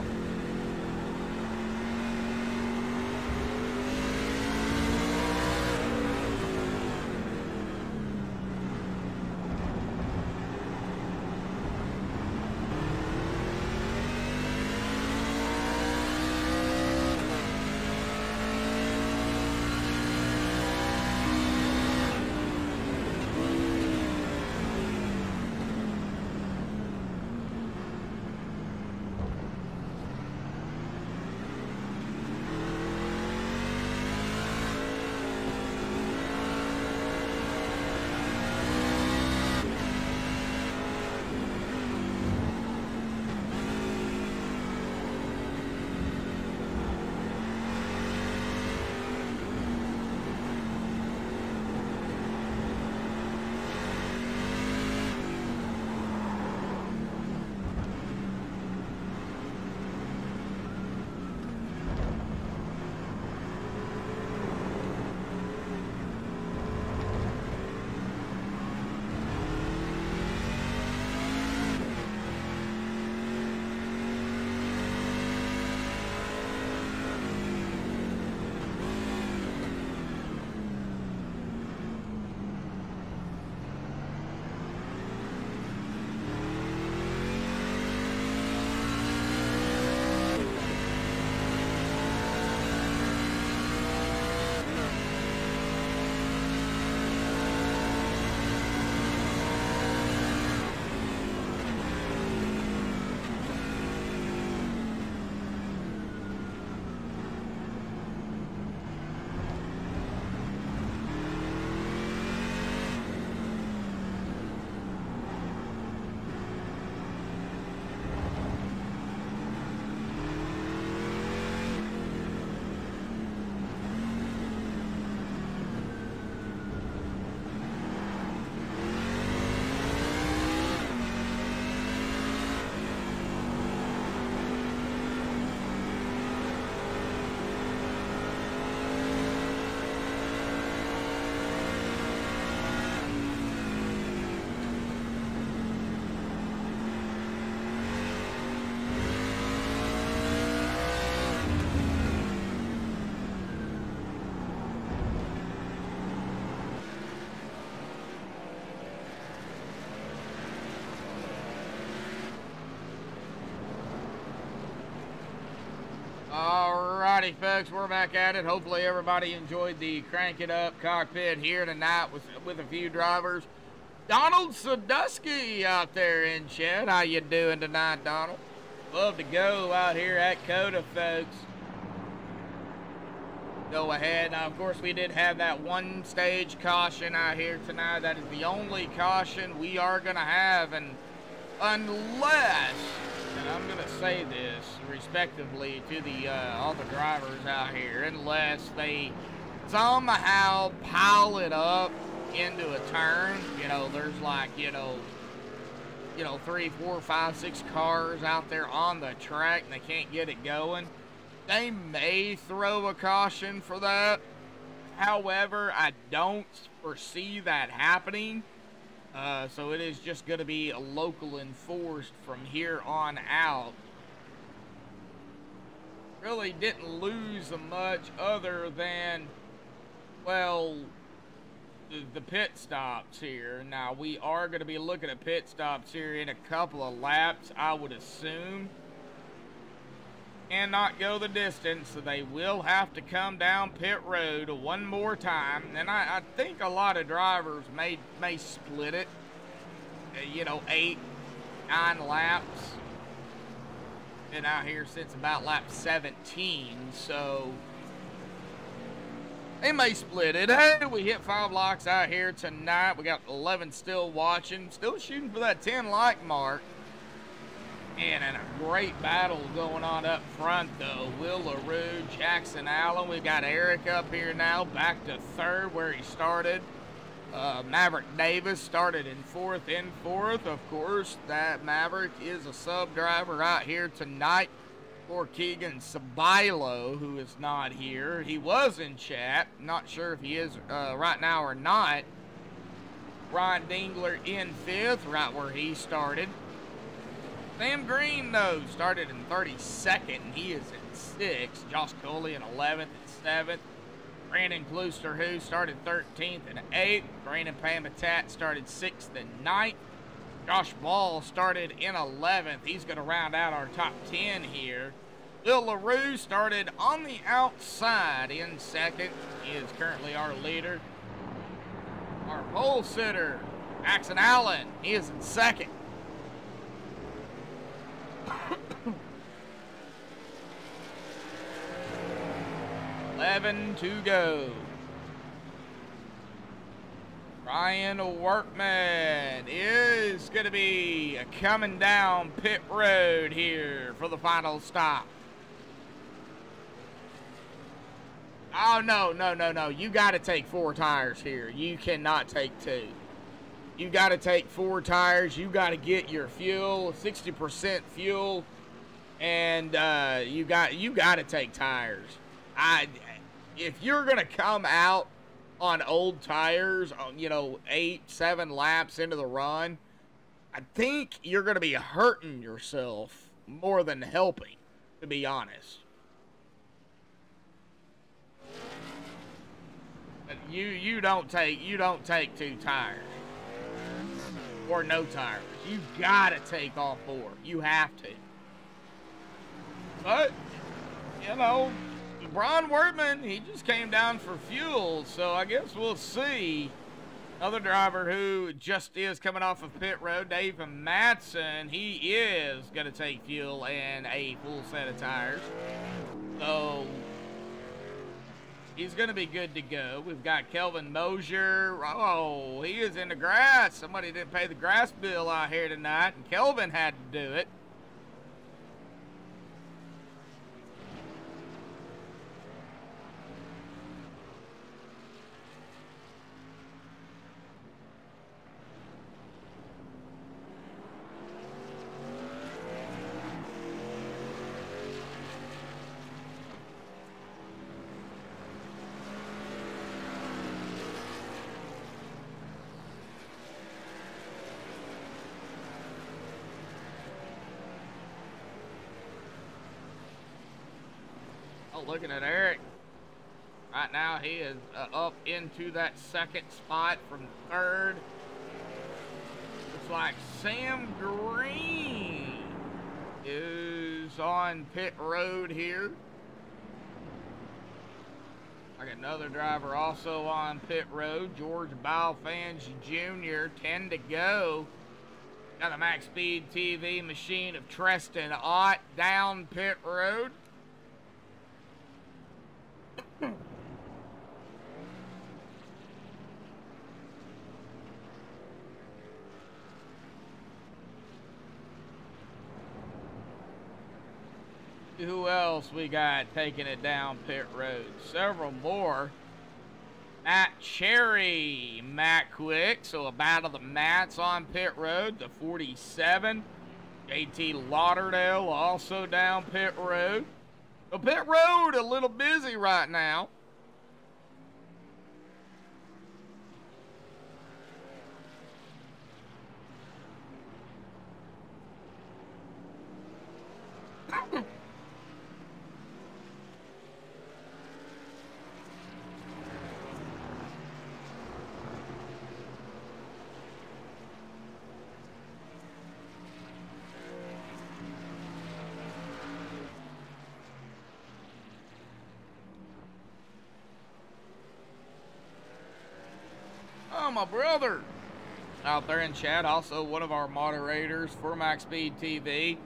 Alrighty, folks, we're back at it. Hopefully everybody enjoyed the Crank It Up cockpit here tonight with a few drivers. Donald Sadusky out there in chat. How you doing tonight, Donald? Love to go out here at COTA, folks. Go ahead. Now, of course, we did have that one stage caution out here tonight. That is the only caution we are going to have, and unless, and I'm going to say this respectively to the all the drivers out here, unless they somehow pile it up into a turn, you know, there's like, you know, 3, 4, 5, 6 cars out there on the track and they can't get it going, they may throw a caution for that. However, I don't foresee that happening. So it is just going to be local enforced from here on out. Really didn't lose much other than, well, the pit stops here. Now, we are going to be looking at pit stops here in a couple of laps, I would assume. Cannot go the distance, so they will have to come down pit road one more time. And I think a lot of drivers may split it, 8, 9 laps. Been out here since about lap 17, so they may split it. Hey, we hit 5 likes out here tonight. We got 11 still watching, still shooting for that 10 like mark. And a great battle going on up front, though. Will LaRue, Jackson Allen. We've got Eric up here now, back to 3rd where he started. Maverick Davis started in 4th. Of course, that Maverick is a sub driver out here tonight for Keegan Sabilo, who is not here. He was in chat. Not sure if he is right now or not. Ron Dingler in 5th, right where he started. Sam Green, though, started in 32nd, and he is in 6th. Josh Coley in 11th and 7th. Brandon Klooster, who started 13th and 8th. Brandon Pamatat started 6th and 9th. Josh Ball started in 11th. He's going to round out our top 10 here. Bill LaRue started on the outside in 2nd. He is currently our leader. Our pole sitter, Jackson Allen, he is in 2nd. $11 to go. Ryan Workman is going to be coming down pit road here for the final stop. Oh, no. You got to take 4 tires here. You cannot take 2. You got to take 4 tires. You got to get your fuel, 60% fuel, and you got to take tires. If you're going to come out on old tires, 8-7 laps into the run, I think you're going to be hurting yourself more than helping, to be honest. But you don't take 2 tires or no tires. You gotta take all 4. You have to. But Brian Workman, he just came down for fuel, so I guess we'll see. Another driver who just is coming off of pit road, Dave Matson, he is going to take fuel and a full set of tires. So he's going to be good to go. We've got Kelvin Mosier. Oh, he is in the grass. Somebody didn't pay the grass bill out here tonight, and Kelvin had to do it. Looking at Eric. Right now he is up into that 2nd spot from 3rd. Looks like Sam Green is on pit road here. Like another driver also on pit road. George Balfange Jr. 10 to go. Got the Max Speed TV machine of Treston Ott down pit road. Who else we got taking it down pit road? Several more. Matt Cherry, Matt Quick. So a battle of the Matts on pit road. The 47. JT Lauderdale also down pit road. So pit road a little busy right now. Oh, my brother out there in chat, also one of our moderators for Max Speed TV.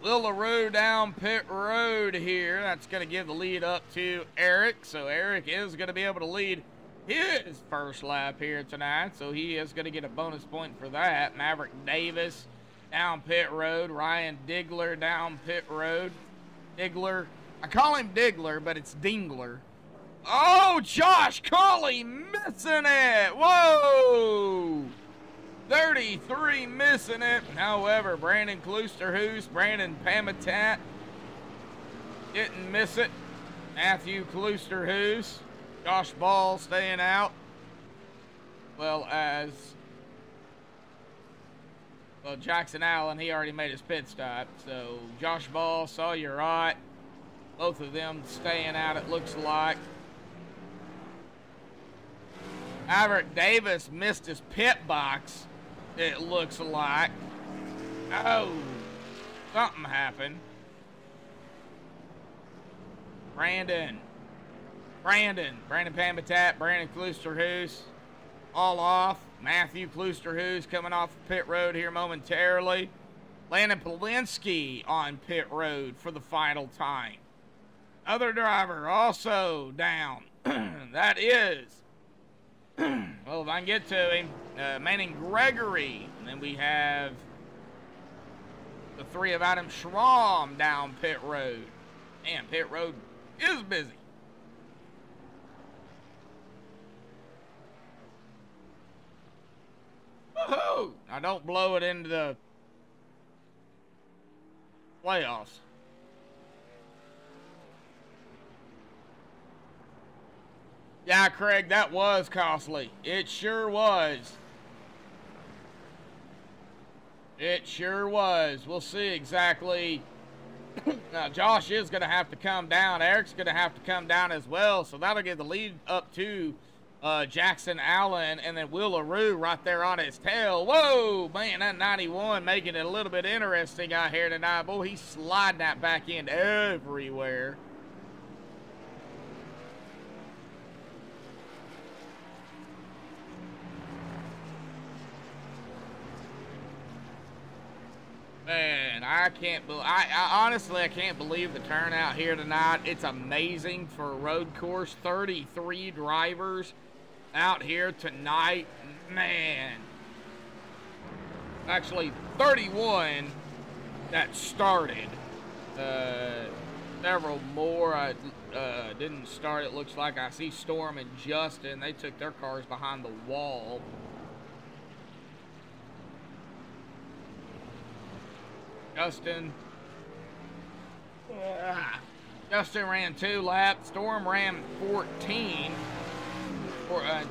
Lil LaRue down pit road here. That's going to give the lead up to Eric. So Eric is going to be able to lead his first lap here tonight. So he is going to get a bonus point for that. Maverick Davis down pit road. Ryan Digler down pit road. Digler. I call him Digler, but it's Dingler. Oh, Josh Colley missing it. Whoa. 33 missing it. However, Brandon Kloosterhoos, Brandon Pamatat didn't miss it. Matthew Kloosterhoos, Josh Ball staying out, well as Well, Jackson Allen, he already made his pit stop. So, Josh Ball, Sawyer Ott, both of them staying out, it looks like. Maverick Davis missed his pit box, it looks like. Oh, something happened. Brandon Pambitat, Brandon Kloosterhoos, all off. Matthew Kloosterhoos coming off the pit road here momentarily. Landon Polinsky on pit road for the final time. Other driver also down. That is, well, if I can get to him, Manning Gregory. And then we have the three of Adam Schramm down pit road. Man, pit road is busy. Woohoo! Now don't blow it into the playoffs. Yeah, Craig, that was costly. It sure was. It sure was. We'll see exactly. Now, Josh is going to have to come down. Eric's going to have to come down as well. So that'll get the lead up to Jackson Allen, and then Will LaRue right there on his tail. Whoa, man, that 91 making it a little bit interesting out here tonight. Boy, he's sliding that back end everywhere. Man, I honestly, I can't believe the turnout here tonight. It's amazing for a road course. 33 drivers out here tonight. Man. Actually, 31 that started. Several more didn't start, it looks like. I see Storm and Justin. They took their cars behind the wall. Justin ran 2 laps. Storm ran 14.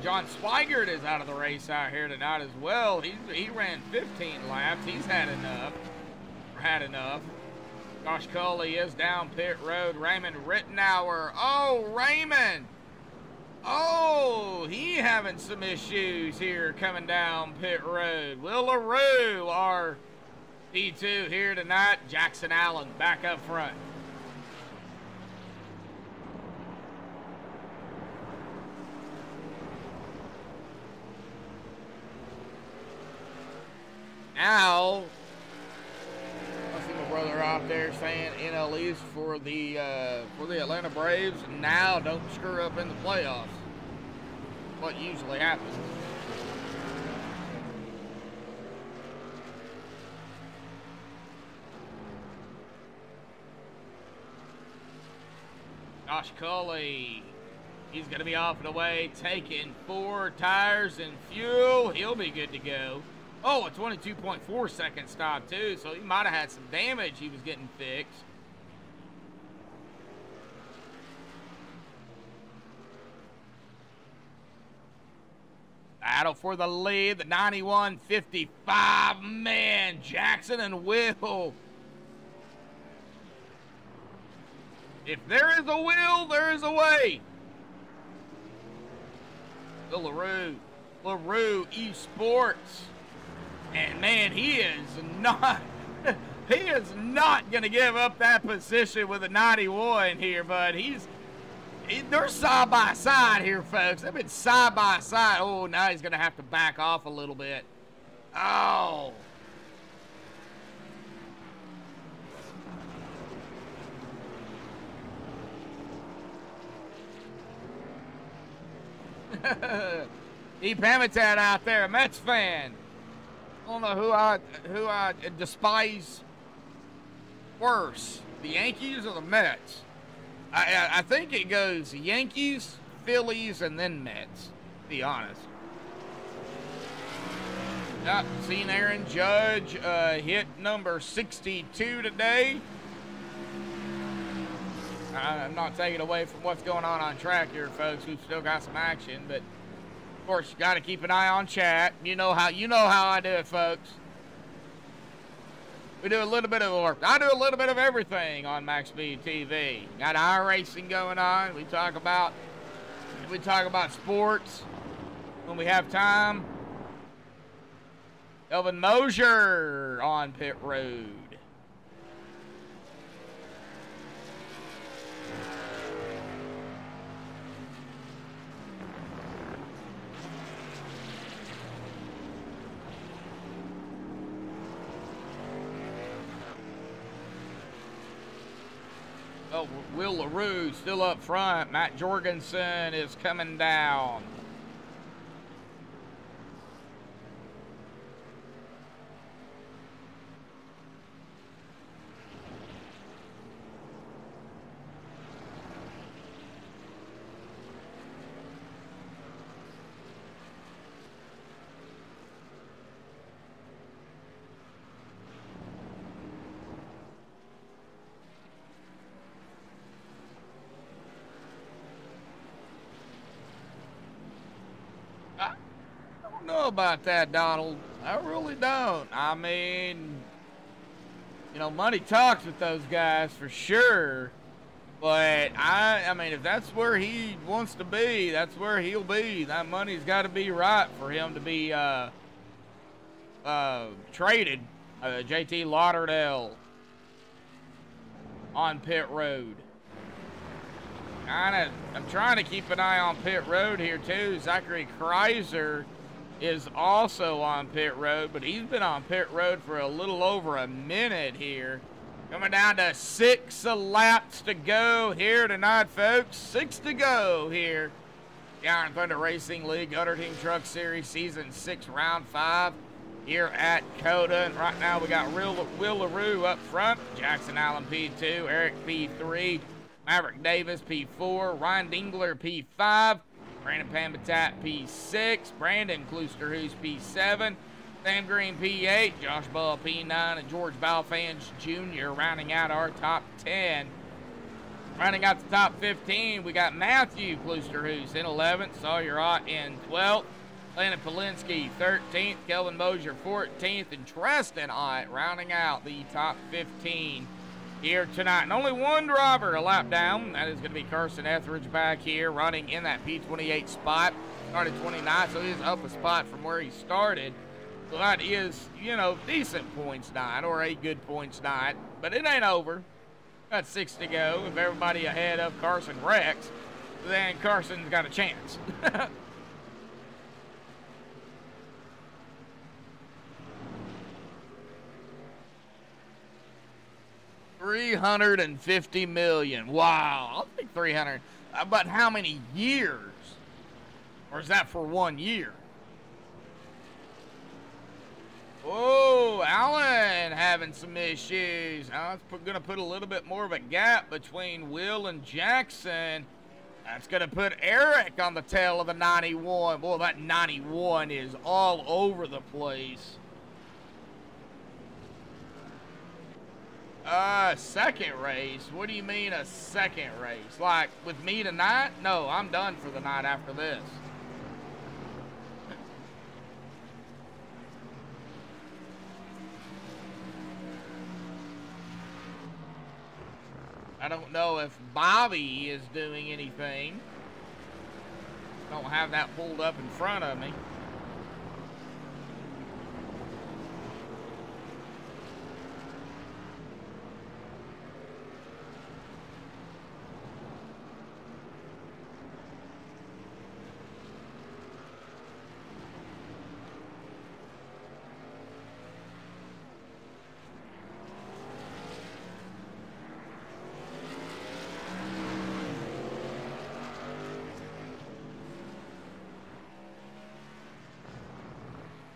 John Swigert is out of the race out here tonight as well. He ran 15 laps. He's had enough. Josh Culley is down pit road. Raymond Rittenauer. Oh, Raymond. Oh, he having some issues here coming down pit road. Will LaRue, our P2 here tonight. Jackson Allen back up front. Now, I see my brother out there saying NL East for the Atlanta Braves. Now, don't screw up in the playoffs. What usually happens. Josh Culley, he's going to be off and away, taking 4 tires and fuel. He'll be good to go. Oh, a 22.4 second stop, too, so he might have had some damage he was getting fixed. Battle for the lead, the 91.55. Man, Jackson and Will. If there is a will, there is a way. The LaRue Esports. And man, he is not going to give up that position with a 91 here, but they're side by side here, folks. They've been side by side. Oh, now he's going to have to back off a little bit. Oh. E. Pamitat out there, a Mets fan. I don't know who I despise worse, the Yankees or the Mets. I think it goes Yankees, Phillies, and then Mets, to be honest. Yep, seen Aaron Judge hit number 62 today. I'm not taking away from what's going on track here, folks. We've still got some action, but of course you got to keep an eye on chat. You know how I do it, folks. We do a little bit of work. I do a little bit of everything on Max Speed TV. Got iRacing going on. We talk about sports when we have time. Elvin Mosier on pit road. Oh, Will LaRue still up front. Matt Jorgensen is coming down. I don't know about that, Donald. I really don't. I mean, you know, money talks with those guys for sure. But I mean, if that's where he wants to be, that's where he'll be. That money's got to be right for him to be traded. JT Lauderdale on pit road. I'm trying to keep an eye on pit road here too. Zachary Kreiser is also on pit road, but he's been on pit road for a little over a minute here. Coming down to 6 laps to go here tonight, folks. 6 to go here. The Iron Thunder Racing League Gutter Team Truck Series Season 6, Round 5 here at COTA. And right now we got Will LaRue up front. Jackson Allen P2, Eric P3, Maverick Davis P4, Ryan Dingler P5, Brandon Pambatat P6, Brandon Kloosterhuis P7, Sam Green P8, Josh Ball P9, and George Balfans Jr. rounding out our top 10. Rounding out the top 15, we got Matthew Kloosterhuis in 11th, Sawyer Ott in 12th, Landon Polinsky 13th, Kelvin Mosier 14th, and Tristan Ott rounding out the top 15 here tonight. And only one driver a lap down. That is going to be Carson Etheridge back here running in that P28 spot. Started 29, so he's up a spot from where he started. So that is, you know, decent points night or a good points night. But it ain't over. Got 6 to go. If everybody ahead of Carson wrecks, then Carson's got a chance. $350 million. Wow, I'll take 300. But how many years? Or is that for 1 year? Oh, Allen having some issues. Now it's going to put a little bit more of a gap between Will and Jackson. That's going to put Eric on the tail of the 91. Boy, that 91 is all over the place. Second race? What do you mean a second race? Like, with me tonight? No, I'm done for the night after this. I don't know if Bobby is doing anything. Don't have that pulled up in front of me.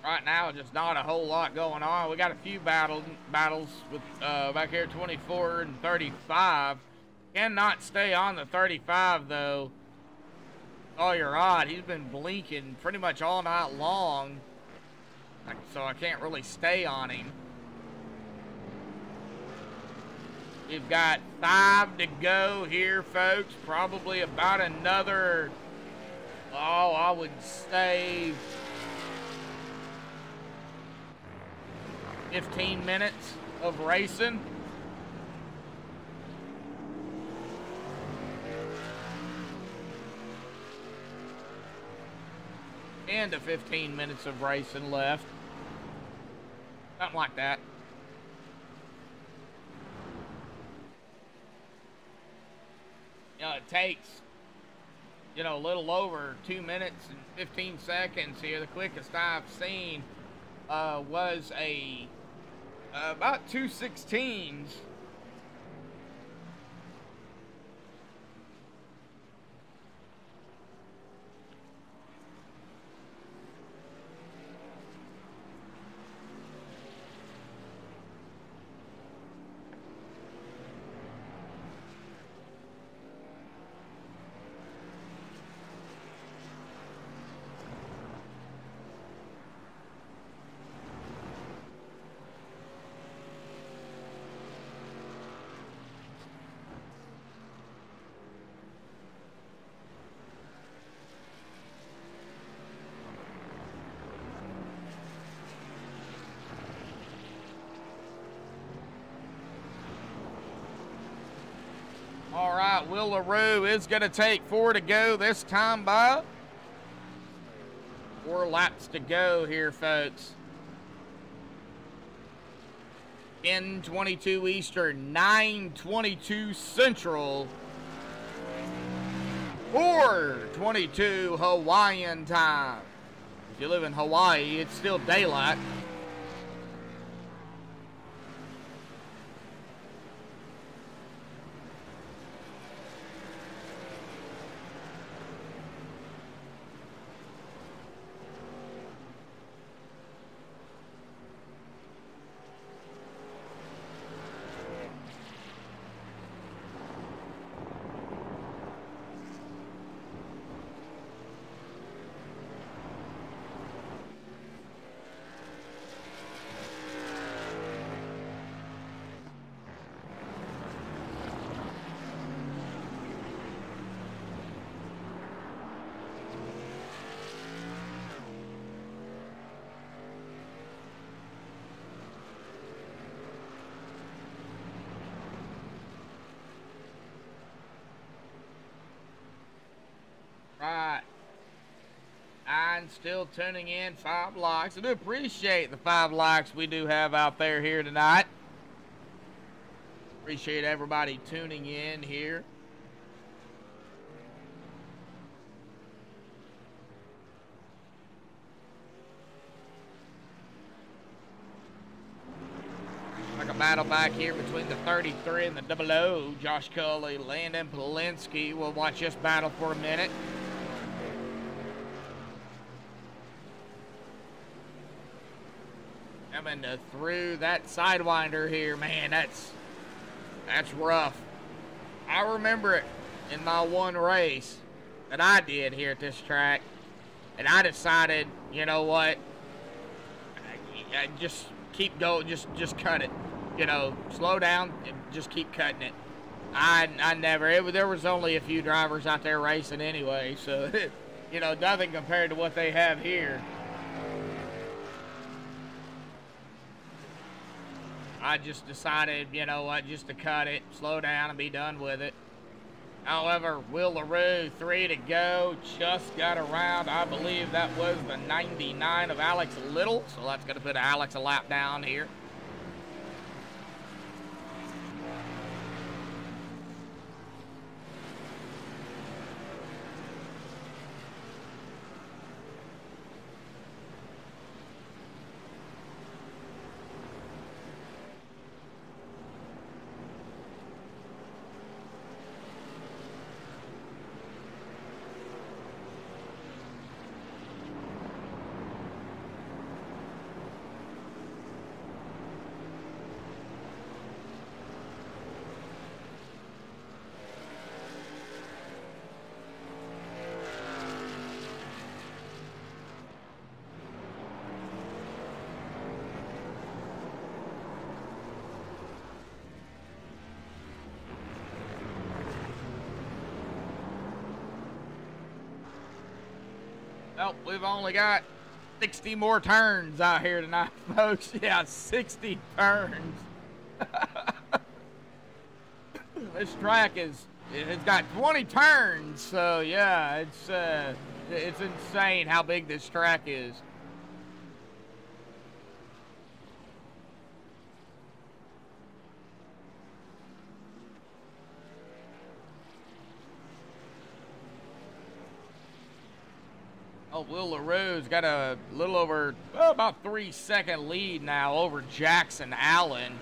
Right now, just not a whole lot going on. We got a few battles with back here, 24 and 35. Cannot stay on the 35 though. Oh, you're odd. He's been blinking pretty much all night long, so I can't really stay on him. We've got 5 to go here, folks. Probably about another, oh, I would say 15 minutes. of racing. And to 15 minutes of racing left. Something like that. You know, it takes, you know, a little over 2 minutes and 15 seconds here. The quickest I've seen was about 2:16s. All right, Will LaRue is going to take 4 to go this time, Bob. 4 laps to go here, folks. 10:22 Eastern, 9:22 Central, 4:22 Hawaiian time. If you live in Hawaii, it's still daylight. Right. I'm still tuning in. 5 likes. I do appreciate the 5 likes we do have out there here tonight. Appreciate everybody tuning in here. Like a battle back here between the 33 and the 00. Josh Cully, Landon Polinsky. We'll watch this battle for a minute. Coming through that sidewinder here, man, that's rough. I remember it in my one race that I did here at this track, and I decided, you know what, I just keep going, just cut it, you know, slow down and just keep cutting it. I never, there was only a few drivers out there racing anyway, so you know, nothing compared to what they have here. I just decided, you know what, just to cut it, slow down, and be done with it. However, Will LaRue, 3 to go, just got around. I believe that was the 99 of Alex Little, so that's going to put Alex a lap down here. Well, we've only got 60 more turns out here tonight, folks. Yeah, 60 turns. This track it's got 20 turns, so yeah, it's insane how big this track is. Oh, Will LaRue's got a little over, about 3-second lead now over Jackson Allen.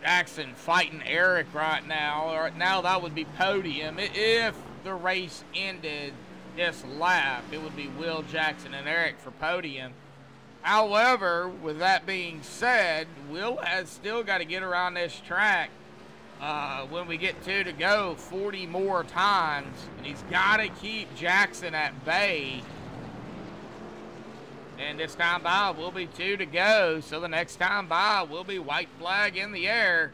Jackson fighting Eric right now. Right now that would be podium. If the race ended this lap, it would be Will, Jackson, and Eric for podium. However, with that being said, Will has still got to get around this track when we get 2 to go 40 more times, and he's got to keep Jackson at bay. And this time by will be 2 to go, so the next time by will be white flag in the air.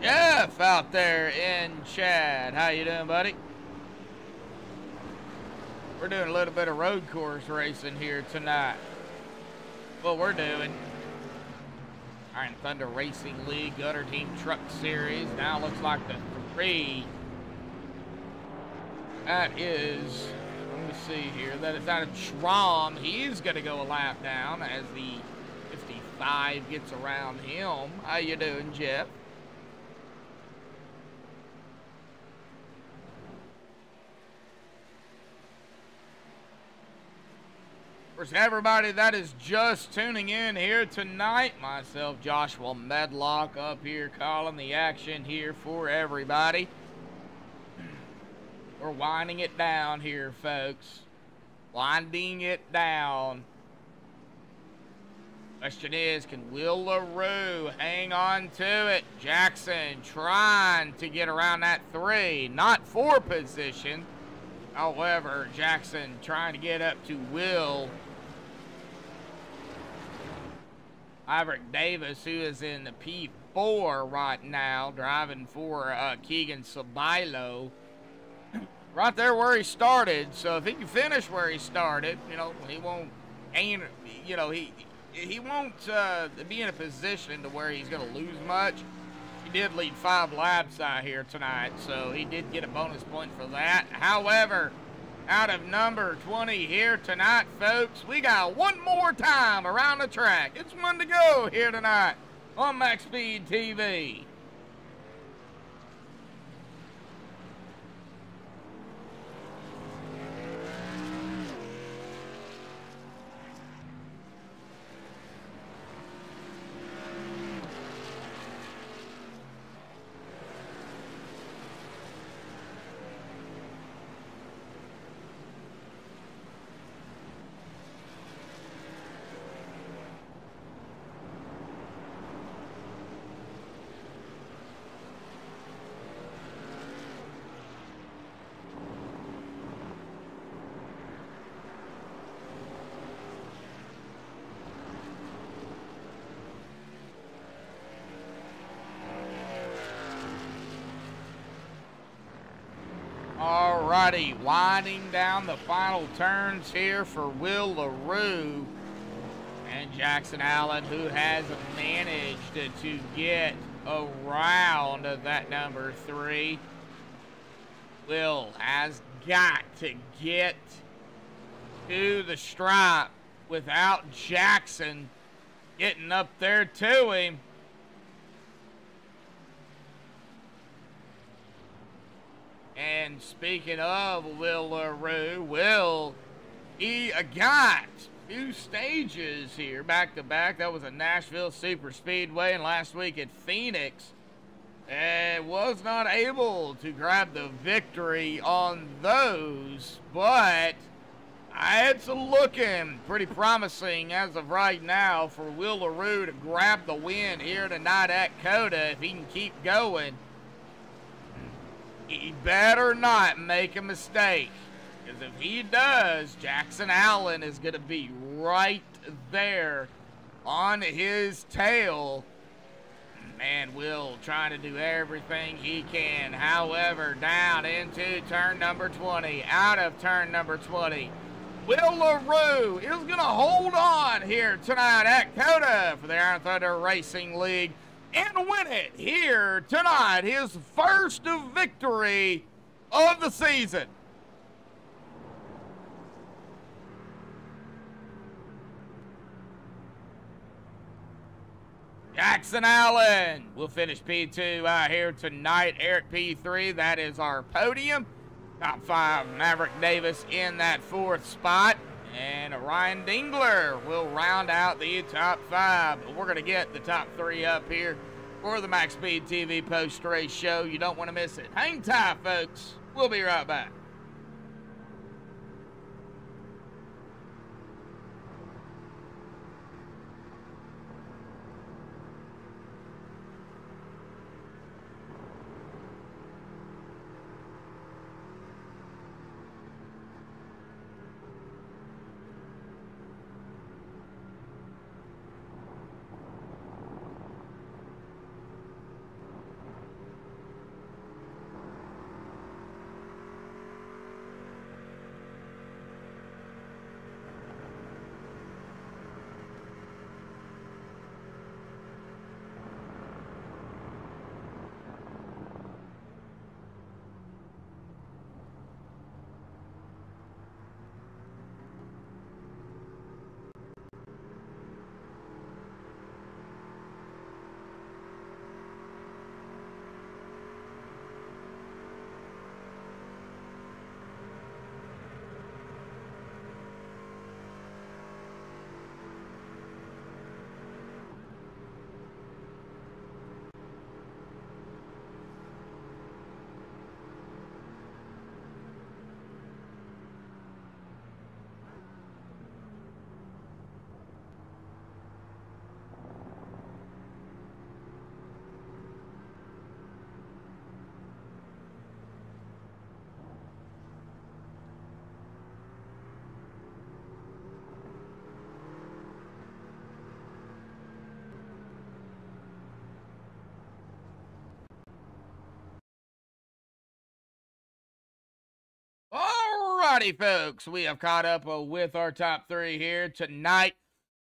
Jeff out there in Chad. How you doing, buddy? We're doing a little bit of road course racing here tonight. What we're doing. Iron Thunder Racing League Gutter Team Truck Series. Now looks like the Prix. That is, let me see here. That is out of Schramm. He's going to go a lap down as the 55 gets around him. How you doing, Jeff? For everybody that is just tuning in here tonight, myself, Joshua Medlock, up here calling the action here for everybody. We're winding it down here, folks. Winding it down. Question is, can Will LaRue hang on to it? Jackson trying to get around that 3, not 4 position. However, Jackson trying to get up to Will. Maverick Davis, who is in the P4 right now, driving for Keegan Sabilo. Right there where he started. So if he can finish where he started, you know, he won't aim, you know, he won't be in a position to where he's going to lose much. He did lead 5 laps out here tonight, so he did get a bonus point for that. However, out of number 20 here tonight, folks, we got one more time around the track. It's 1 to go here tonight on Max Speed TV. Alrighty, winding down the final turns here for Will LaRue and Jackson Allen, who has managed to get around that number 3. Will has got to get to the stripe without Jackson getting up there to him. And speaking of Will LaRue, he got 2 stages here back to back. That was at Nashville Super Speedway and last week at Phoenix. and was not able to grab the victory on those, but it's looking pretty promising as of right now for Will LaRue to grab the win here tonight at COTA. If he can keep going, he better not make a mistake, because if he does, Jackson Allen is going to be right there on his tail. Man, Will trying to do everything he can. However, down into turn number 20, out of turn number 20, Will LaRue is going to hold on here tonight at COTA for the Iron Thunder Racing League and win it here tonight. His first victory of the season. Jackson Allen will finish P2 out here tonight. Eric P3, that is our podium. Top 5, Maverick Davis in that 4th spot. And Ryan Dingler will round out the top 5. We're going to get the top 3 up here for the Max Speed TV post-race show. You don't want to miss it. Hang tight, folks. We'll be right back. Alrighty, folks, we have caught up with our top 3 here tonight.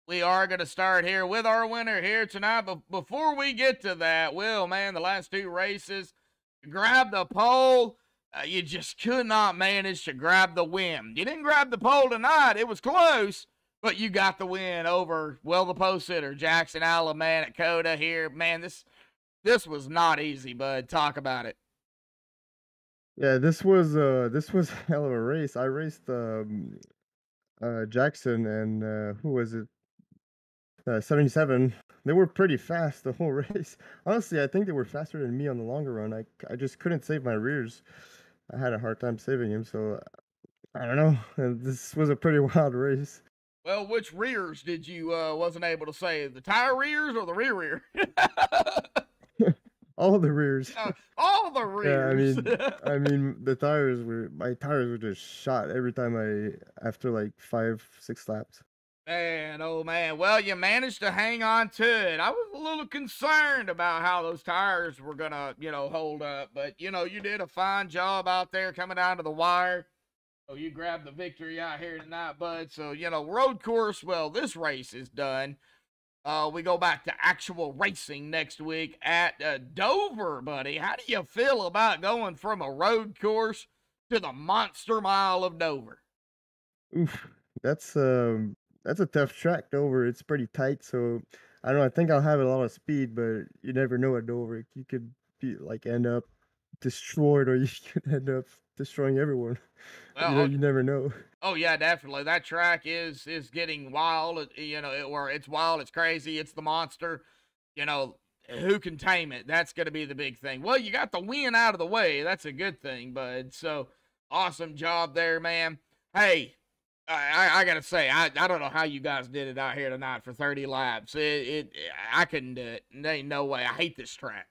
We are going to start here with our winner here tonight. But before we get to that, Will, man, the last 2 races, grab the pole. You just could not manage to grab the win. You didn't grab the pole tonight. It was close, but you got the win over, well, the post sitter, Jackson Allen, man, at COTA here. Man, this was not easy, bud. Talk about it. Yeah, this was a hell of a race. I raced Jackson and who was it? 77. They were pretty fast the whole race. Honestly, I think they were faster than me on the longer run. I just couldn't save my rears. I had a hard time saving him, so I don't know. This was a pretty wild race. Well, which rears did you wasn't able to save? The tire rears or the rear? All the rears. All the rears. Yeah, I mean, my tires were just shot every time after like 5-6 laps. Man, oh man. Well, you managed to hang on to it. I was a little concerned about how those tires were gonna, hold up, but you did a fine job out there coming down to the wire. So you grabbed the victory out here tonight, bud. So, road course, well, this race is done. We go back to actual racing next week at Dover, buddy. How do you feel about going from a road course to the Monster Mile of Dover? Oof, that's a tough track, Dover. It's pretty tight, so I don't know. I think I'll have a lot of speed, but you never know at Dover. You could end up destroyed, or you could end up destroying everyone. Well, you never know. Oh yeah, definitely. That track is getting wild. It's wild. It's crazy. It's the monster. who can tame it? That's going to be the big thing. Well, you got the win out of the way. That's a good thing, bud. So awesome job there, man. Hey, I got to say, I don't know how you guys did it out here tonight for 30 laps. I couldn't do it. There ain't no way. I hate this track.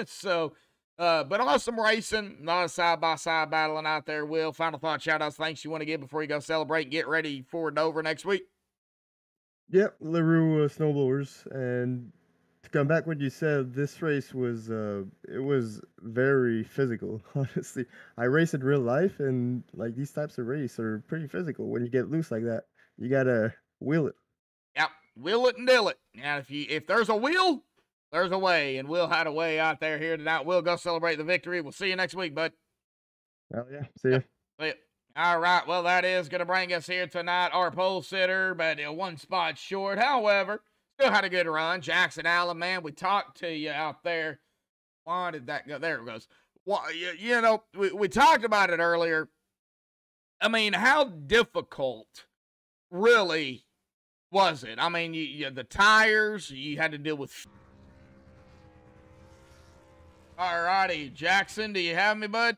So, but awesome racing. Not a side-by-side battling out there, Will. Final thought, shout-outs, thanks you want to give before you go celebrate and get ready for Dover next week? Yep, LaRue snowblowers. And to come back what you said, this race was it was very physical. Honestly, I race in real life, and like these types of race are pretty physical. When you get loose like that, you gotta wheel it. Yep, wheel it and deal it. And if there's a wheel, there's a way, and Will had a way out there here tonight. We'll go celebrate the victory. We'll see you next week, bud. Oh yeah, see ya. See ya. All right, well, that is going to bring us here tonight. Our pole sitter, but one spot short. However, still had a good run. Jackson Allen, man, we talked to you out there. Why did that go? There it goes. Well, you know, we talked about it earlier. I mean, how difficult really was it? I mean, the tires, you had to deal with. All righty, Jackson, do you have me, bud?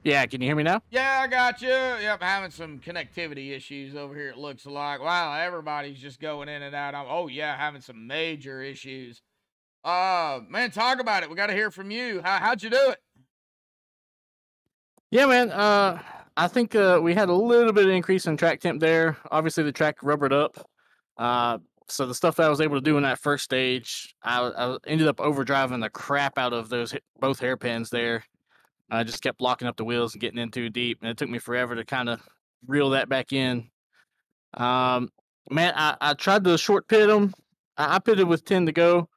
Yeah, can you hear me now? Yeah, I got you. Yep, having some connectivity issues over here, it looks like. Wow, everybody's just going in and out. Oh, yeah, having some major issues. Man, talk about it. We got to hear from you. How'd you do it? Yeah, man. I think we had a little bit of increase in track temp there. Obviously, the track rubbered up. So the stuff that I was able to do in that first stage, I ended up overdriving the crap out of those both hairpins there. I just kept locking up the wheels and getting in too deep, and it took me forever to kind of reel that back in. Man, I tried to short pit them. I pitted with 10 to go,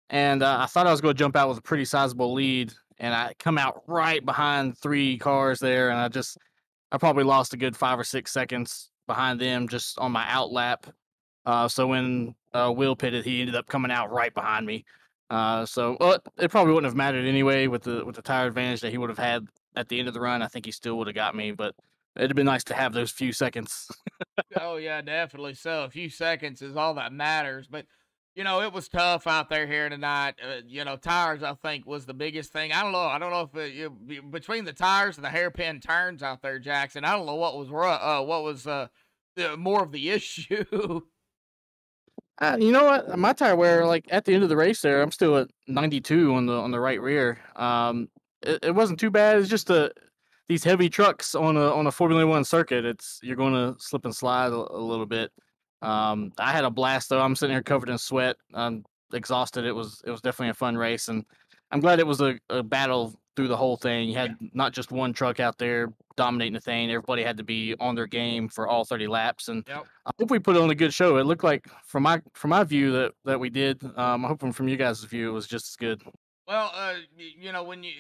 and I thought I was going to jump out with a pretty sizable lead, and I come out right behind 3 cars there, and I probably lost a good 5 or 6 seconds behind them just on my out lap. So when Will pitted, he ended up coming out right behind me. Well, it probably wouldn't have mattered anyway with the tire advantage that he would have had at the end of the run. I think he still would have got me, but it'd have been nice to have those few seconds. Oh, yeah, definitely so. A few seconds is all that matters. But, you know, it was tough out there here tonight. You know, tires, I think, was the biggest thing. I don't know if between the tires and the hairpin turns out there, Jackson, I don't know what was more of the issue. You know what? My tire wear, like at the end of the race there, I'm still at 92 on the right rear. It wasn't too bad. It's just these heavy trucks on a Formula One circuit. You're going to slip and slide a little bit. I had a blast though. I'm sitting here covered in sweat. I'm exhausted. It was definitely a fun race, and I'm glad it was a battle through the whole thing. You had not just one truck out there dominating the thing. Everybody had to be on their game for all 30 laps, and Yep. I hope we put on a good show. It looked like from my view that we did. I'm hoping from you guys' view it was just as good. Well, you know, when you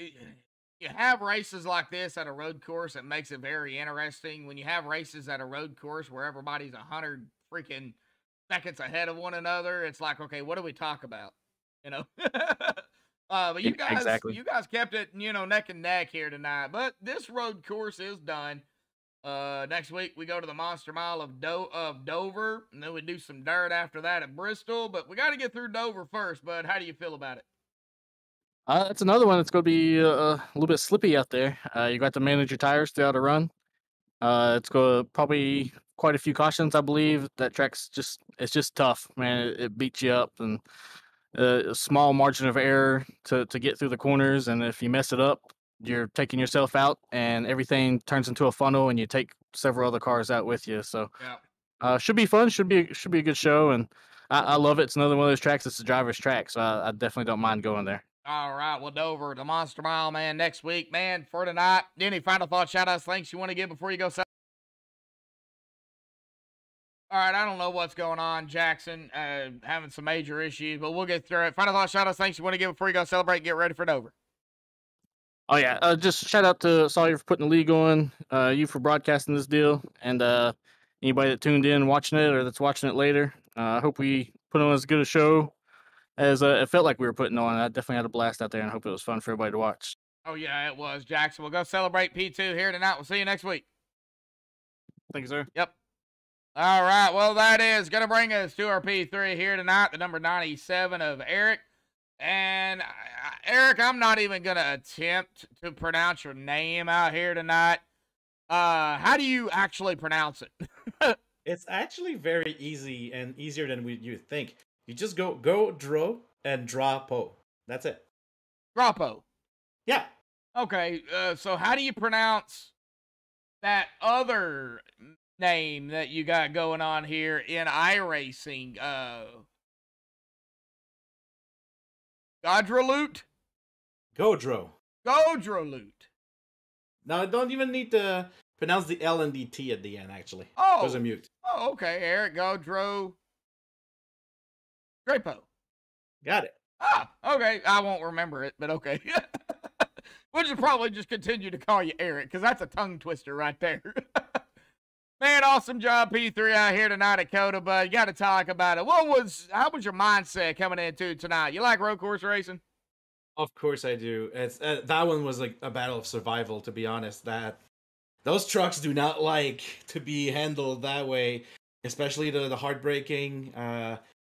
have races like this at a road course, it makes it very interesting. When you have races at a road course where everybody's 100 freaking seconds ahead of one another, it's like, okay, what do we talk about? You know. But you guys, Exactly. you guys kept it, you know, neck and neck here tonight. But this road course is done. Next week we go to the Monster Mile of Dover, and then we do some dirt after that at Bristol. But we got to get through Dover first. Bud, how do you feel about it? That's another one that's going to be a little bit slippy out there. You got to manage your tires throughout a run. It's going to probably quite a few cautions, I believe. That track's it's just tough, man. It beats you up, and a small margin of error to get through the corners, and if you mess it up, you're taking yourself out, and everything turns into a funnel, and you take several other cars out with you. So, Yeah. should be fun. Should be a good show, and I love it. It's another one of those tracks. It's a driver's track, so I definitely don't mind going there. All right, well, Dover, the Monster Mile, man, next week, man, for tonight. Any final thoughts, shout-outs, thanks you want to give before you go? All right, I don't know what's going on, Jackson. Having some major issues, but we'll get through it. Final thoughts, shout-outs, thanks you want to give before you go celebrate and get ready for Dover. Oh yeah, just shout out to Sawyer for putting the league on, you for broadcasting this deal, and anybody that tuned in watching it or that's watching it later. I hope we put on as good a show as it felt like we were putting on. I definitely had a blast out there, and I hope it was fun for everybody to watch. Oh, yeah, it was, Jackson. We'll go celebrate P2 here tonight. We'll see you next week. Thank you, sir. Yep. All right, well, that is going to bring us to our P3 here tonight, the number 97 of Eric. And Eric, I'm not even going to attempt to pronounce your name out here tonight. How do you actually pronounce it? It's actually very easy and easier than you think. You just go dro and draw po. That's it. Grappo. Yeah. Okay, so how do you pronounce that other name that you got going on here in iRacing? Godrolute? Godro. Godrolute. Now I don't even need to pronounce the L and the T at the end. Actually, Oh, it was a mute. Oh, okay. Eric Godro Drapo. Got it. Ah, okay. I won't remember it, but okay. We'll just probably just continue to call you Eric, because that's a tongue twister right there. Man, awesome job, P3, out here tonight at COTA, but you got to talk about it. How was your mindset coming into tonight? You like road course racing? Of course I do. It's that one was like a battle of survival, to be honest. That those trucks do not like to be handled that way, especially the heartbreaking.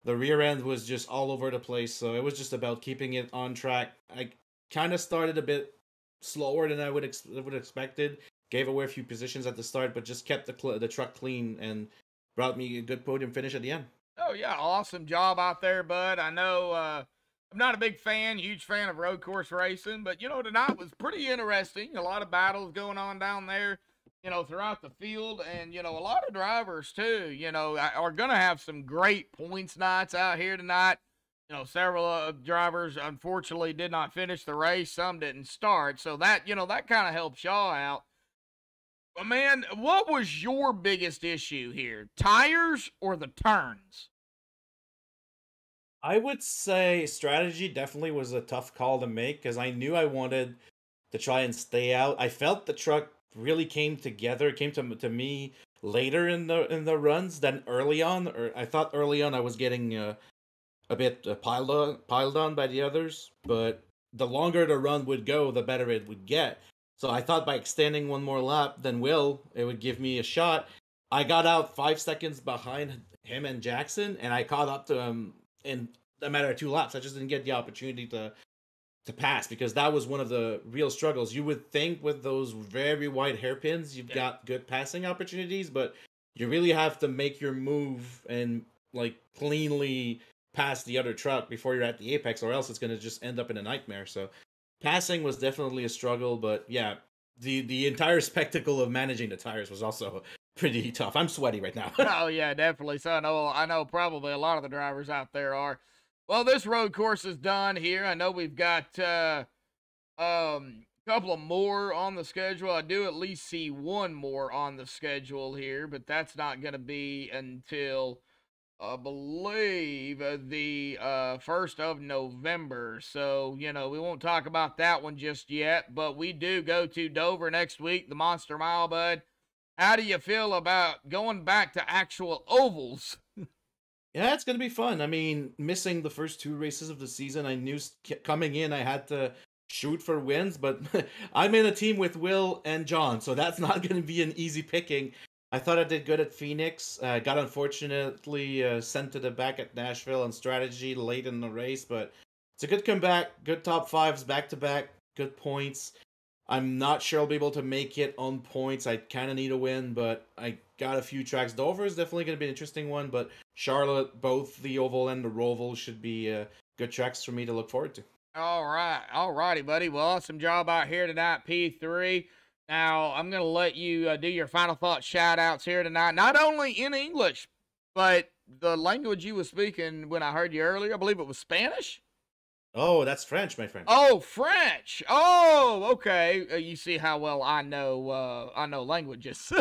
The rear end was just all over the place, so it was just about keeping it on track. I kind of started a bit slower than I would expected. Gave away a few positions at the start, but just kept the truck clean and brought me a good podium finish at the end. Oh, yeah. Awesome job out there, bud. I know I'm not a big fan, huge fan of road course racing, but, tonight was pretty interesting. A lot of battles going on down there, throughout the field. And, a lot of drivers, too, are going to have some great points nights out here tonight. Several drivers, unfortunately, did not finish the race. Some didn't start. So that, that kind of helps y'all out. But, man, what was your biggest issue here? Tires or the turns? I would say strategy definitely was a tough call to make because I knew I wanted to try and stay out. I felt the truck really came together. It came to me later in the runs than early on. Or I thought early on I was getting a bit piled on by the others, but the longer the run would go, the better it would get. So I thought by extending one more lap than Will, it would give me a shot. I got out 5 seconds behind him and Jackson, and I caught up to him in a matter of 2 laps. I just didn't get the opportunity to pass because that was one of the real struggles. You would think with those very wide hairpins, you've got good passing opportunities, but you really have to make your move and like cleanly pass the other truck before you're at the apex, or else it's going to just end up in a nightmare. So passing was definitely a struggle, but yeah, the entire spectacle of managing the tires was also pretty tough. I'm sweaty right now. Oh yeah, definitely. So I know probably a lot of the drivers out there are. Well, this road course is done here. I know we've got a couple of more on the schedule. I do at least see one more on the schedule here, but that's not going to be until I believe the 1st of November. So, we won't talk about that one just yet, but we do go to Dover next week, the Monster Mile, bud. How do you feel about going back to actual ovals? Yeah, it's going to be fun. I mean, missing the first 2 races of the season, I knew coming in I had to shoot for wins, but I'm in a team with Will and John, so that's not going to be an easy picking. I thought I did good at Phoenix. Got unfortunately sent to the back at Nashville on strategy late in the race, but it's a good comeback, good top 5s back-to-back, good points. I'm not sure I'll be able to make it on points. I kind of need a win, but I got a few tracks. Dover is definitely going to be an interesting one, but Charlotte, both the oval and the roval should be good tracks for me to look forward to. All right. All righty, buddy. Well, awesome job out here tonight, P3. Now, I'm going to let you do your final thoughts, shout-outs here tonight, not only in English, but the language you were speaking when I heard you earlier. I believe it was Spanish? Oh, that's French, my friend. Oh, French. Oh, okay. You see how well I know languages.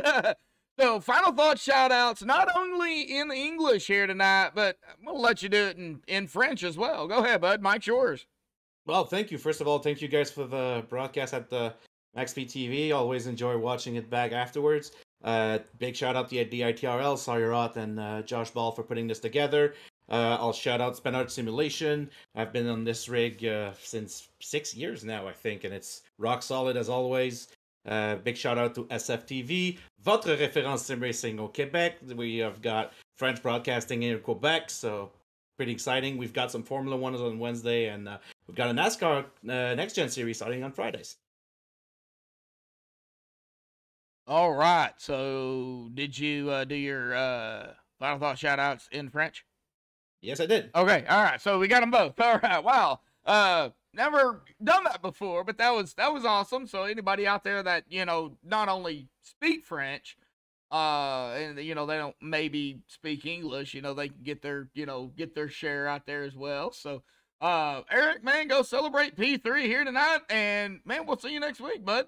So, final thoughts, shout-outs, not only in English here tonight, but I'm going to let you do it in French as well. Go ahead, bud. Mike's yours. Well, thank you. First of all, thank you guys for the broadcast at the XP TV. Always enjoy watching it back afterwards. Big shout out to DITRL, Sawyerot, and Josh Ball for putting this together. I'll shout out Spin Art Simulation. I've been on this rig since 6 years now, I think, and it's rock solid as always. Big shout out to SFTV, votre référence sim racing au Québec. We have got French broadcasting in Quebec, so pretty exciting. We've got some Formula 1 on Wednesday, and we've got a NASCAR Next Gen series starting on Fridays. All right. So, did you do your final thought shout outs in French? Yes, I did. Okay. All right. So we got them both. All right. Wow. Never done that before, but that was awesome. So anybody out there that, you know, not only speak French, and you know, they don't maybe speak English, you know, they can get their share out there as well. So Eric, man, go celebrate P3 here tonight, and man, we'll see you next week, bud.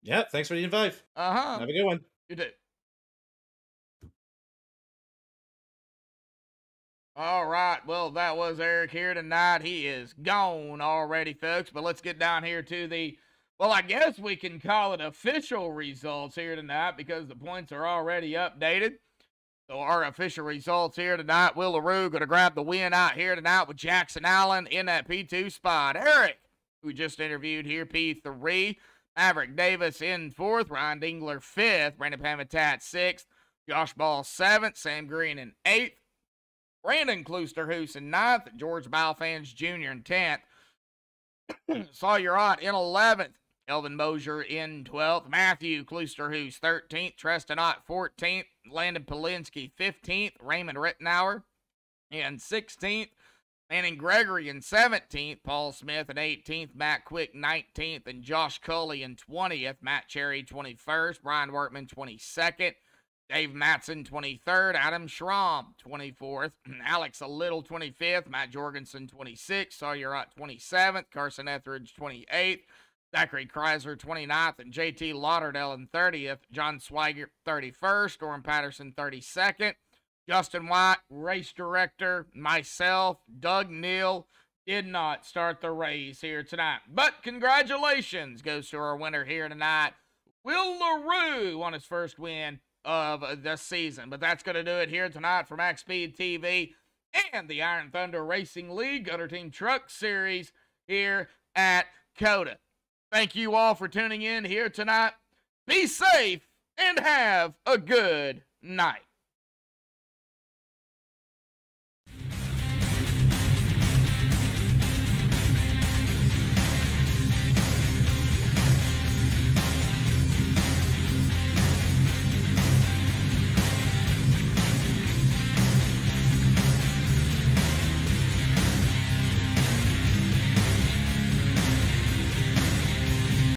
Yeah, thanks for the invite. Have a good one. You too. All right, well, that was Eric here tonight. He is gone already, folks, but let's get down here to the, well, I guess we can call it official results here tonight because the points are already updated. So our official results here tonight, Will LaRue going to grab the win out here tonight with Jackson Allen in that P2 spot. Eric, who we just interviewed here, P3. Maverick Davis in 4th. Ryan Dingler 5th. Brandon Pamitat 6th. Josh Ball 7th. Sam Green in 8th. Brandon Kloosterhoos in 9th. George Balfans Jr. in 10th. Sawyer Ott in 11th. Elvin Mosier in 12th. Matthew Kloosterhoos 13th. Treston Ott 14th. Landon Polinsky 15th. Raymond Rittenauer in 16th. Manning Gregory in 17th. Paul Smith in 18th. Matt Quick 19th. And Josh Culley in 20th. Matt Cherry 21st. Brian Workman 22nd. Dave Matson, 23rd. Adam Schramm, 24th. Alex Little, 25th. Matt Jorgensen, 26th. Sawyer Ott, 27th. Carson Etheridge, 28th. Zachary Kreiser, 29th. And JT Lauderdale in 30th. John Swigert, 31st. Orrin Patterson, 32nd. Justin White, race director. Myself, Doug Neal, did not start the race here tonight. But congratulations goes to our winner here tonight, Will LaRue, on his first win of the season. But that's going to do it here tonight for Max Speed TV and the Iron Thunder Racing League Gutter Team Truck Series here at COTA. Thank you all for tuning in here tonight. Be safe and have a good night.